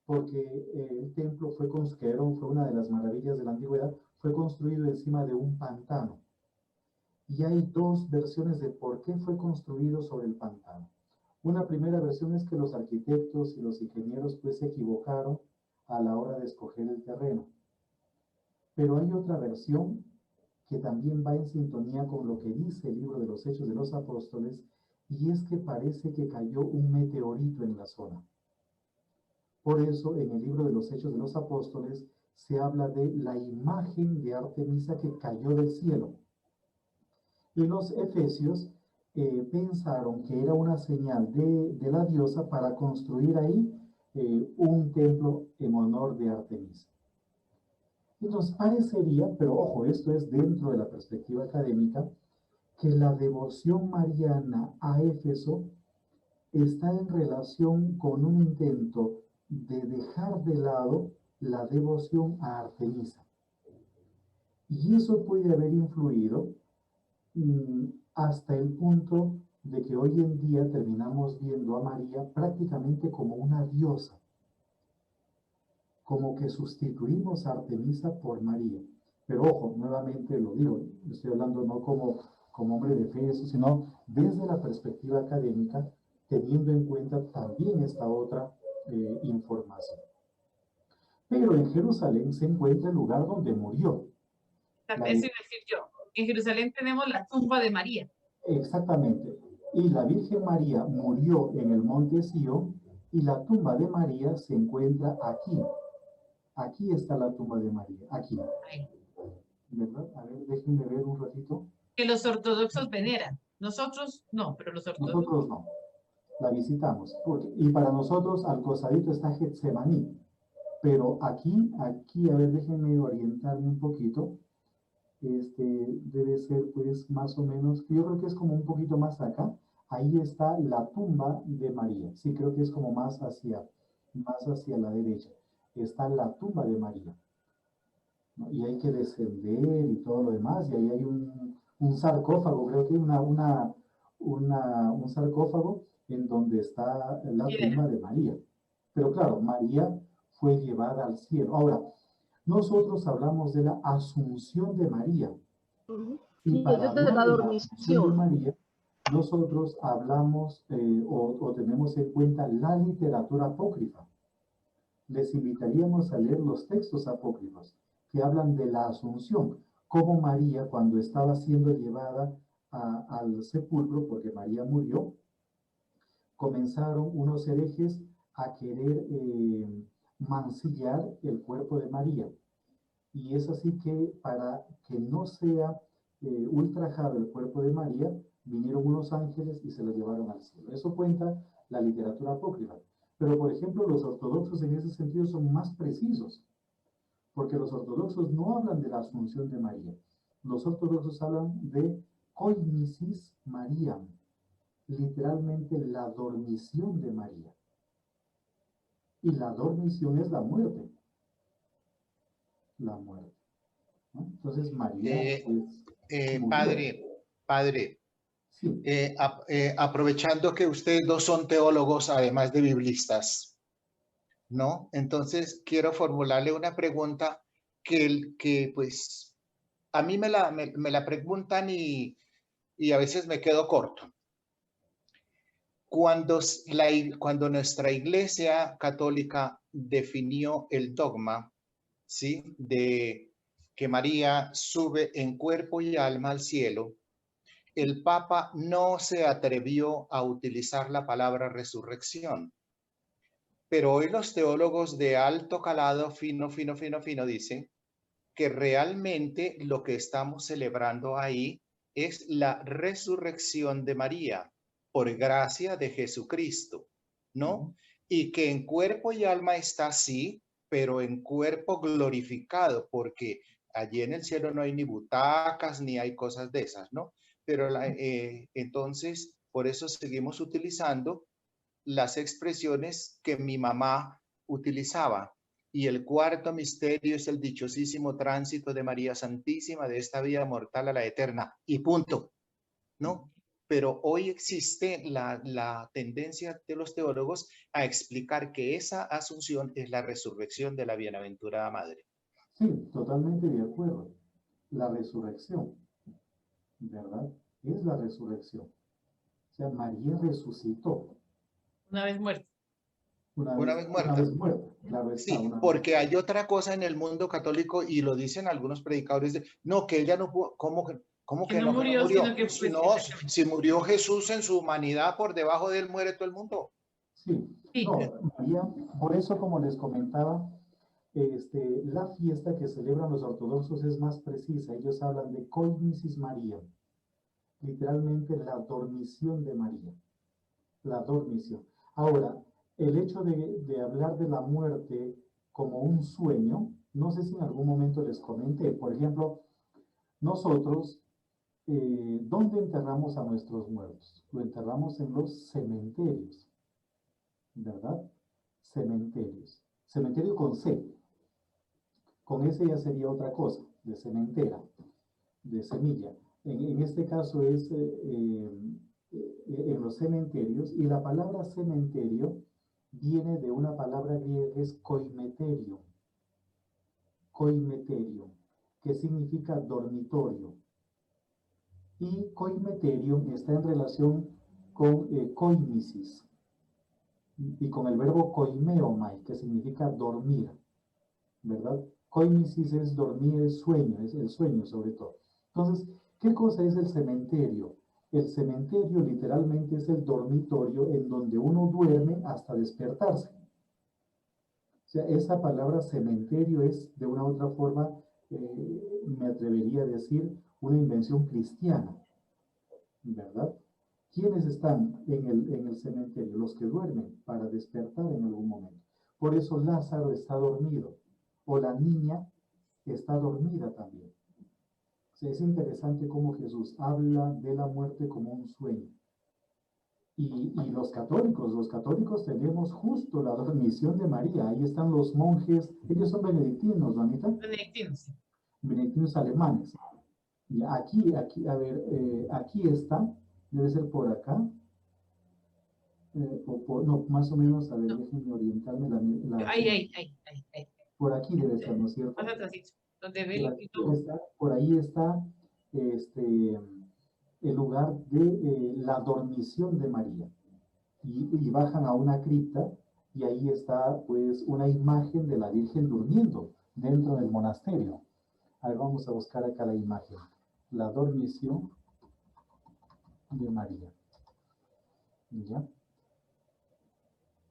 porque el templo fue una de las maravillas de la antigüedad, fue construido encima de un pantano. Y hay 2 versiones de por qué fue construido sobre el pantano. Una primera versión es que los arquitectos y los ingenieros pues se equivocaron a la hora de escoger el terreno. Pero hay otra versión que también va en sintonía con lo que dice el libro de los Hechos de los Apóstoles, y es que parece que cayó un meteorito en la zona. Por eso, en el libro de los Hechos de los Apóstoles, se habla de la imagen de Artemisa que cayó del cielo. Y los efesios pensaron que era una señal de la diosa para construir ahí un templo en honor de Artemisa. Entonces parecería, pero ojo, esto es dentro de la perspectiva académica, que la devoción mariana a Éfeso está en relación con un intento de dejar de lado la devoción a Artemisa. Y eso puede haber influido hasta el punto de que hoy en día terminamos viendo a María prácticamente como una diosa, como que sustituimos a Artemisa por María. Pero ojo, nuevamente lo digo, estoy hablando no como hombre de fe, sino desde la perspectiva académica, teniendo en cuenta también esta otra información. Pero en Jerusalén se encuentra el lugar donde murió. Eso iba a decir yo. En Jerusalén tenemos la tumba de María. Exactamente. Y la Virgen María murió en el monte Sión y la tumba de María se encuentra aquí. Aquí está la tumba de María, aquí. Ahí. ¿Verdad? A ver, déjenme ver un ratito. Que los ortodoxos veneran. Nosotros no, pero los ortodoxos. Nosotros no. La visitamos. Y para nosotros al costadito está Getsemaní. Pero aquí, a ver, déjenme orientarme un poquito. Debe ser pues más o menos, yo creo que es como un poquito más acá. Ahí está la tumba de María. Sí, creo que es como más hacia la derecha. Está la tumba de María, ¿no? Y hay que descender y todo lo demás. Y ahí hay un sarcófago, creo que un sarcófago en donde está la tumba de María. Pero claro, María fue llevada al cielo. Ahora, nosotros hablamos de la asunción de María. Y para hablar de la asunción de María, nosotros hablamos o tenemos en cuenta la literatura apócrifa. Les invitaríamos a leer los textos apócrifos que hablan de la asunción, como María, cuando estaba siendo llevada al sepulcro, porque María murió, comenzaron unos herejes a querer mancillar el cuerpo de María. Y es así que para que no sea ultrajado el cuerpo de María, vinieron unos ángeles y se lo llevaron al cielo. Eso cuenta la literatura apócrifa. Pero, por ejemplo, los ortodoxos en ese sentido son más precisos, porque los ortodoxos no hablan de la asunción de María. Los ortodoxos hablan de coimicis Mariam, literalmente la dormición de María. Y la dormición es la muerte. La muerte, ¿no? Entonces María Padre, sí. Aprovechando que ustedes dos son teólogos además de biblistas, ¿no? Entonces quiero formularle una pregunta que pues a mí me la preguntan y a veces me quedo corto. Cuando nuestra Iglesia Católica definió el dogma, ¿sí?, de que María sube en cuerpo y alma al cielo, el Papa no se atrevió a utilizar la palabra resurrección. Pero hoy los teólogos de alto calado, fino, dicen que realmente lo que estamos celebrando ahí es la resurrección de María por gracia de Jesucristo, ¿no? Y que en cuerpo y alma está así, pero en cuerpo glorificado, porque allí en el cielo no hay ni butacas, ni hay cosas de esas, ¿no? Pero entonces, por eso seguimos utilizando las expresiones que mi mamá utilizaba. Y el cuarto misterio es el dichosísimo tránsito de María Santísima de esta vida mortal a la eterna. Y punto, ¿no? Pero hoy existe la tendencia de los teólogos a explicar que esa asunción es la resurrección de la bienaventurada Madre. Sí, totalmente de acuerdo. La resurrección, ¿verdad? Es la resurrección. O sea, María resucitó. Una vez muerta. Una vez muerta. Una vez muerta, claro está. Sí, porque hay otra cosa en el mundo católico y lo dicen algunos predicadores, no, que ella no pudo, ¿cómo que? ¿Cómo Que que no no, que no murió, murió? sino que Si pues, no, exactamente. si murió Jesús en su humanidad, por debajo de él muere todo el mundo. Sí, Sí, no, María, por eso como les comentaba, la fiesta que celebran los ortodoxos es más precisa. Ellos hablan de Coimicis María, literalmente la dormición de María, la dormición. Ahora, el hecho de hablar de la muerte como un sueño, no sé si en algún momento les comenté, por ejemplo, nosotros, ¿dónde enterramos a nuestros muertos? Lo enterramos en los cementerios, ¿verdad? Cementerios. Cementerio con C. Con ese ya sería otra cosa, de cementera, de semilla. En este caso es en los cementerios, y la palabra cementerio viene de una palabra griega que es koimeterio, koimeterio, que significa dormitorio. Y koimeterio está en relación con koimisis y con el verbo koimeomai, que significa dormir, ¿verdad? Koimisis es dormir, es sueño, es el sueño sobre todo. Entonces, ¿qué cosa es el cementerio? El cementerio literalmente es el dormitorio en donde uno duerme hasta despertarse. O sea, esa palabra cementerio es, de una u otra forma, me atrevería a decir, una invención cristiana, ¿verdad? ¿Quiénes están en el cementerio? Los que duermen para despertar en algún momento. Por eso Lázaro está dormido, o la niña está dormida también. O sea, es interesante cómo Jesús habla de la muerte como un sueño. Y los católicos tenemos justo la dormición de María. Ahí están los monjes, ellos son benedictinos, ¿no, Anita? benedictinos. Benedictinos alemanes. Y aquí, a ver, aquí está, debe ser por acá, no, más o menos, a ver, No. déjenme orientarme. Ahí. Por aquí debe estar, ¿no es cierto? Más atrásito, donde ve Por, el aquí debe estar, por ahí está el lugar de la dormición de María. Y bajan a una cripta y ahí está pues una imagen de la Virgen durmiendo dentro del monasterio. A ver, vamos a buscar acá la imagen. La dormición de María. ¿Ya?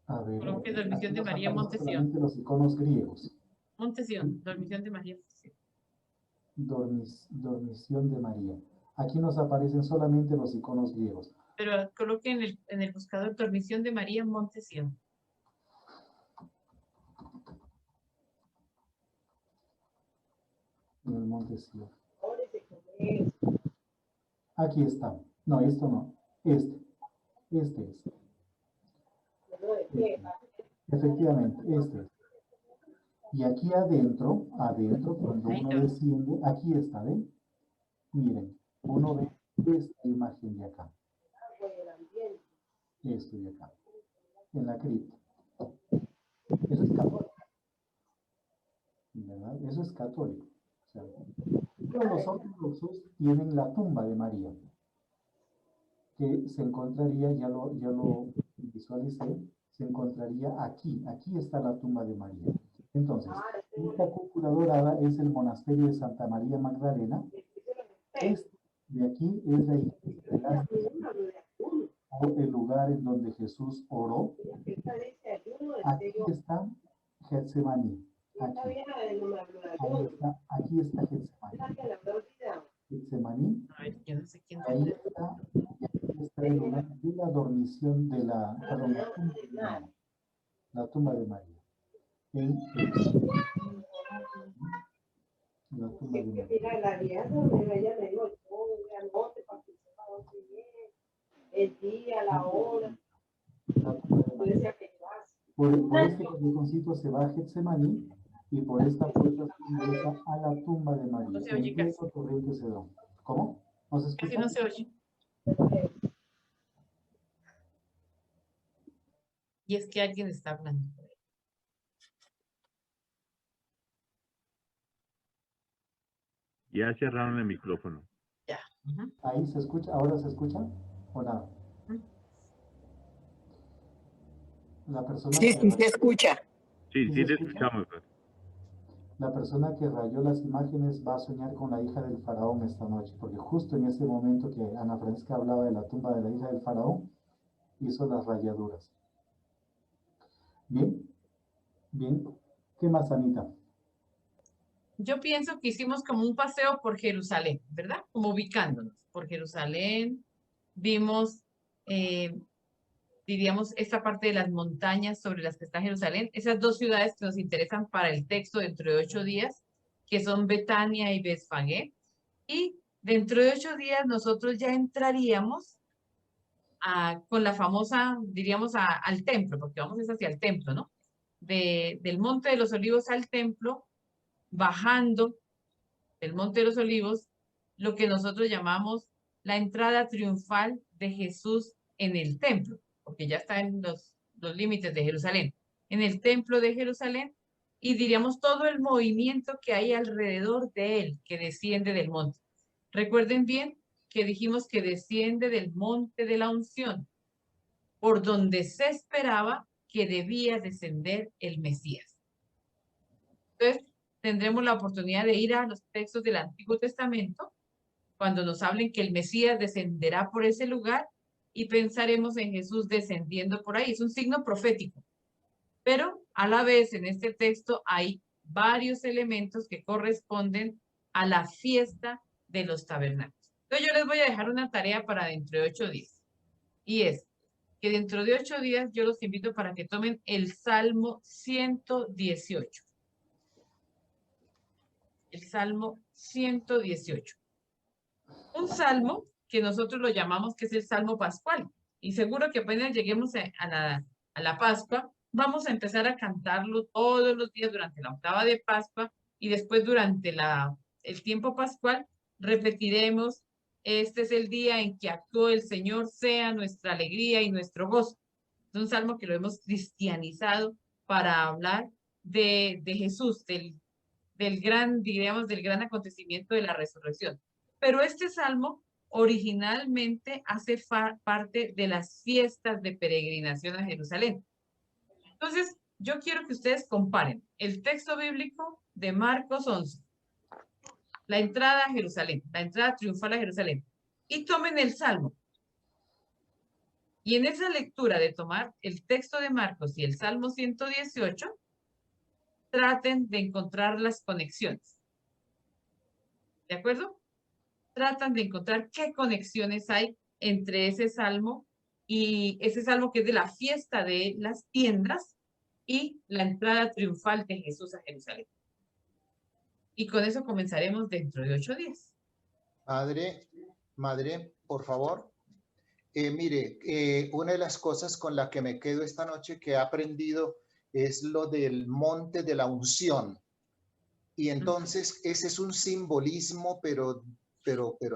A ver, Coloque dormición aquí de nos María aparecen Montesión. solamente los iconos griegos. Montesión, dormición de María Montesión. Dormición de María. Aquí nos aparecen solamente los iconos griegos. Pero coloque en el buscador dormición de María Montesión. En el monte Sion. Aquí está. No, esto no. Este es. Efectivamente, este es. Y aquí adentro, cuando Ahí uno está. desciende, aquí está, ¿ven? Miren, uno ve esta imagen de acá. Esto de acá. En la cripta. Eso es católico. ¿Verdad? Eso es católico. O sea, todos los ortodoxos tienen la tumba de María, que se encontraría, ya lo visualicé, se encontraría aquí. Aquí está la tumba de María. Entonces, esta cúpula dorada es el monasterio de Santa María Magdalena. Este de aquí es la iglesia de las o el lugar en donde Jesús oró. Aquí está Getsemaní. Aquí está Getsemaní. Getsemaní. A ver, yo no sé quién Ahí está, y aquí está el lugar de la dormición de perdón, la tumba de María. En la tumba de María. El día, la hora. La tumba de María. Por este callejoncito se va a Getsemaní y por esta puerta se ingresa a la tumba de María. No se oye En casi. pleno Torrente Cedrón. ¿Cómo? ¿No se Casi escucha? no se oye. Y es que alguien está hablando. Ya cerraron el micrófono. Ya. Ujú. Ahí se escucha, ahora se escucha o nada. La persona Sí, que sí se escucha. Sí, ¿Sí sí se te escucha? escuchamos. Pues. La persona que rayó las imágenes va a soñar con la hija del faraón esta noche, porque justo en ese momento que Ana Francisca hablaba de la tumba de la hija del faraón, hizo las rayaduras. Bien, bien. ¿Qué más, Anita? Yo pienso que hicimos como un paseo por Jerusalén, ¿verdad? Como ubicándonos por Jerusalén. Vimos, diríamos, esta parte de las montañas sobre las que está Jerusalén. Esas dos ciudades que nos interesan para el texto dentro de 8 días, que son Betania y Betfagé. Y dentro de 8 días nosotros ya entraríamos con la famosa, diríamos, al templo, porque vamos hacia el templo, ¿no? Del Monte de los Olivos al templo, bajando del Monte de los Olivos, lo que nosotros llamamos la entrada triunfal de Jesús en el templo, porque ya está en los límites de Jerusalén, en el templo de Jerusalén, y diríamos todo el movimiento que hay alrededor de él, que desciende del monte. Recuerden bien que dijimos que desciende del monte de la unción, por donde se esperaba que debía descender el Mesías. Entonces, tendremos la oportunidad de ir a los textos del Antiguo Testamento, cuando nos hablen que el Mesías descenderá por ese lugar, y pensaremos en Jesús descendiendo por ahí. Es un signo profético. Pero a la vez en este texto hay varios elementos que corresponden a la fiesta de los tabernáculos. Entonces yo les voy a dejar una tarea para dentro de 8 días. Y es que dentro de 8 días yo los invito para que tomen el Salmo 118. El Salmo 118. Un salmo que nosotros lo llamamos que es el Salmo Pascual. Y seguro que apenas lleguemos a la Pascua, vamos a empezar a cantarlo todos los días durante la octava de Pascua, y después durante el tiempo pascual repetiremos: este es el día en que actuó el Señor, sea nuestra alegría y nuestro gozo. Es un salmo que lo hemos cristianizado para hablar de Jesús, del gran, diríamos, del gran acontecimiento de la resurrección. Pero este salmo originalmente hace parte de las fiestas de peregrinación a Jerusalén. Entonces, yo quiero que ustedes comparen el texto bíblico de Marcos 11, la entrada a Jerusalén, la entrada triunfal a Jerusalén, y tomen el salmo. Y en esa lectura de tomar el texto de Marcos y el Salmo 118, traten de encontrar las conexiones. ¿De acuerdo? Tratan de encontrar qué conexiones hay entre ese salmo y ese salmo que es de la fiesta de las tiendas y la entrada triunfal de Jesús a Jerusalén. Y con eso comenzaremos dentro de 8 días. Madre, por favor. Mire, una de las cosas con la que me quedo esta noche que he aprendido es lo del monte de la unción. Y entonces ese es un simbolismo, pero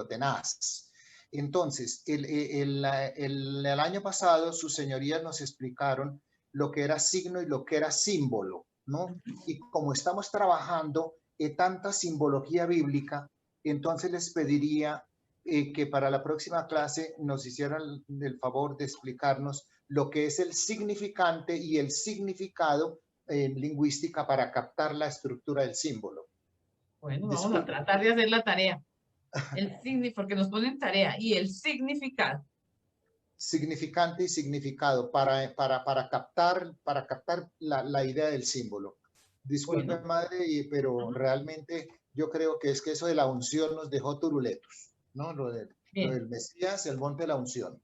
tenaz. Entonces, el año pasado sus señorías nos explicaron lo que era signo y lo que era símbolo, ¿no? Y como estamos trabajando tanta simbología bíblica, entonces les pediría que para la próxima clase nos hicieran el favor de explicarnos lo que es el significante y el significado en lingüística para captar la estructura del símbolo. Bueno, vamos a tratar de hacer la tarea. Porque nos ponen tarea y el significado. Significante y significado para captar la idea del símbolo. Disculpe, bueno, madre, pero realmente yo creo que es que eso de la unción nos dejó turuletos, ¿no? Lo del Mesías, el monte de la unción.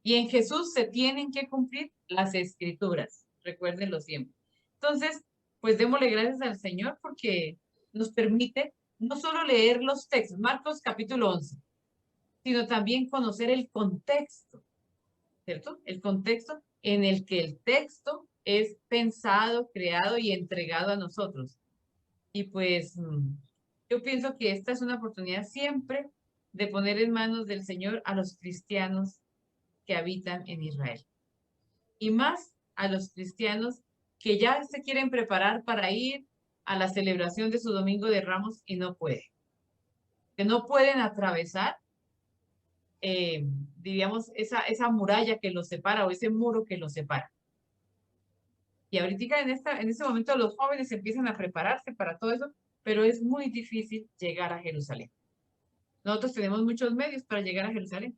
Y en Jesús se tienen que cumplir las escrituras, recuérdenlo siempre. Entonces, pues démosle gracias al Señor porque nos permite no solo leer los textos, Marcos capítulo 11, sino también conocer el contexto, ¿cierto? El contexto en el que el texto es pensado, creado y entregado a nosotros. Y pues yo pienso que esta es una oportunidad siempre de poner en manos del Señor a los cristianos que habitan en Israel. Y más a los cristianos que ya se quieren preparar para ir a la celebración de su Domingo de Ramos y no pueden. Que no pueden atravesar, diríamos, esa muralla que los separa o ese muro que los separa. Y ahorita en este momento los jóvenes empiezan a prepararse para todo eso, pero es muy difícil llegar a Jerusalén. Nosotros tenemos muchos medios para llegar a Jerusalén.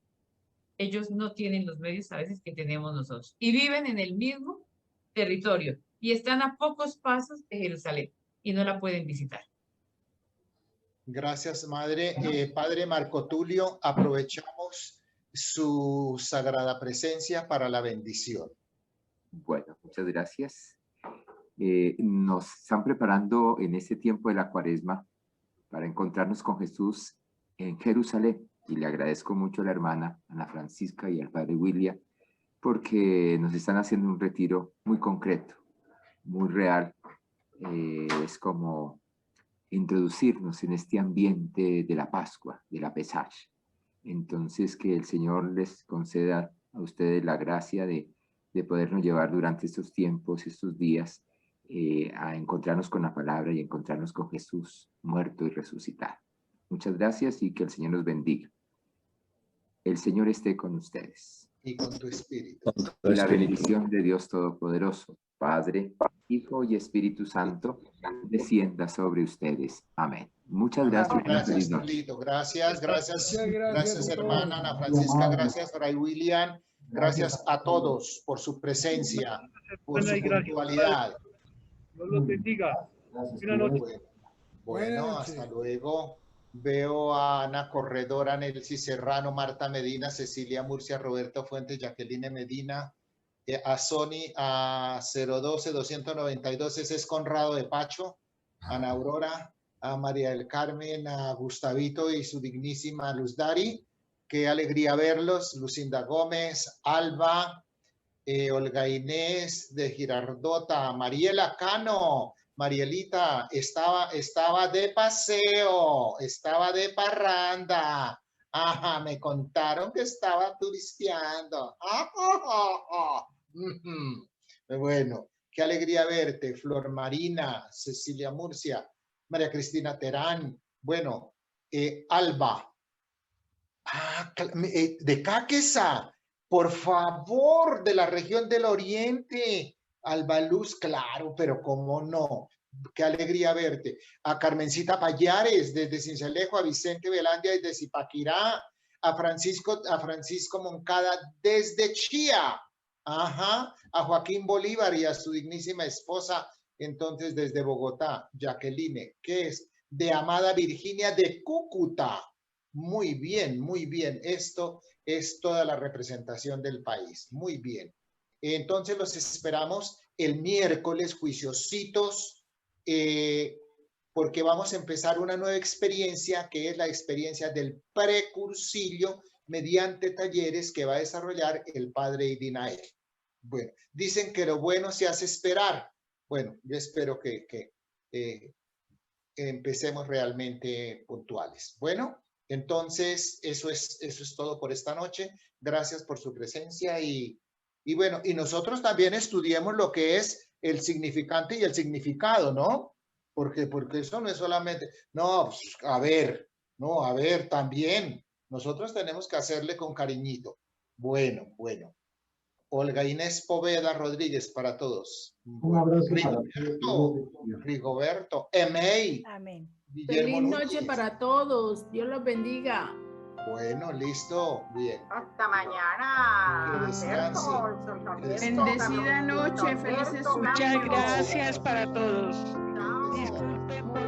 Ellos no tienen los medios a veces que tenemos nosotros. Y viven en el mismo territorio y están a pocos pasos de Jerusalén y no la pueden visitar. Gracias, Madre. Padre Marco Tulio, aprovechamos su sagrada presencia para la bendición. Bueno, muchas gracias. Nos están preparando en este tiempo de la Cuaresma para encontrarnos con Jesús en Jerusalén. Y le agradezco mucho a la hermana Ana Francisca y al padre William porque nos están haciendo un retiro muy concreto, muy real. Es como introducirnos en este ambiente de la Pascua, de la Pesach. Entonces, que el Señor les conceda a ustedes la gracia de podernos llevar durante estos tiempos, estos días, a encontrarnos con la palabra y encontrarnos con Jesús muerto y resucitado. Muchas gracias y que el Señor nos bendiga. El Señor esté con ustedes. Y con tu espíritu. Y la bendición de Dios Todopoderoso, Padre, Hijo y Espíritu Santo, descienda sobre ustedes. Amén. Muchas gracias. Gracias, Tulito. Gracias, hermana Ana Francisca. Gracias, Fray William. Gracias a todos por su presencia, por su puntualidad. Dios los bendiga. Buenas noches. Bueno, hasta luego. Veo a Ana Corredora, Nelcy Serrano, Marta Medina, Cecilia Murcia, Roberto Fuentes, Jacqueline Medina, a Sony, a 012-292, ese es Conrado de Pacho, a Ana Aurora, a María del Carmen, a Gustavito y su dignísima Luz Dari. Qué alegría verlos. Lucinda Gómez, Alba, Olga Inés de Girardota, Mariela Cano. Marielita, estaba de paseo, estaba de parranda. Ajá, me contaron que estaba turisteando. Bueno, qué alegría verte. Flor Marina, Cecilia Murcia, María Cristina Terán. Bueno, Alba. De Caquesa, por favor, de la región del Oriente. Alba Luz, claro, pero cómo no. Qué alegría verte. A Carmencita Payares desde Cincelejo, a Vicente Velandia desde Zipaquirá, a Francisco Moncada desde Chía, ajá, a Joaquín Bolívar y a su dignísima esposa, entonces desde Bogotá, Jacqueline, que es de Amada Virginia de Cúcuta. Muy bien, muy bien. Esto es toda la representación del país. Muy bien. Entonces los esperamos el miércoles, juiciositos, porque vamos a empezar una nueva experiencia que es la experiencia del precursilio mediante talleres que va a desarrollar el padre Idinael. Bueno, dicen que lo bueno se hace esperar. Bueno, yo espero que empecemos realmente puntuales. Bueno, entonces eso es todo por esta noche. Gracias por su presencia y bueno, y nosotros también estudiemos lo que es el significante y el significado, ¿no? Porque eso no es solamente, no, pues, a ver, también, nosotros tenemos que hacerle con cariñito. Bueno. Olga Inés Poveda Rodríguez para todos. Un abrazo Rigoberto, Emey. Amén. Guillermo Feliz Núñez. noche para todos. Dios los bendiga. Bueno, listo, bien. Hasta mañana. Que descansen. Bendecida noche, felices. Muchas gracias para todos. Disculpen por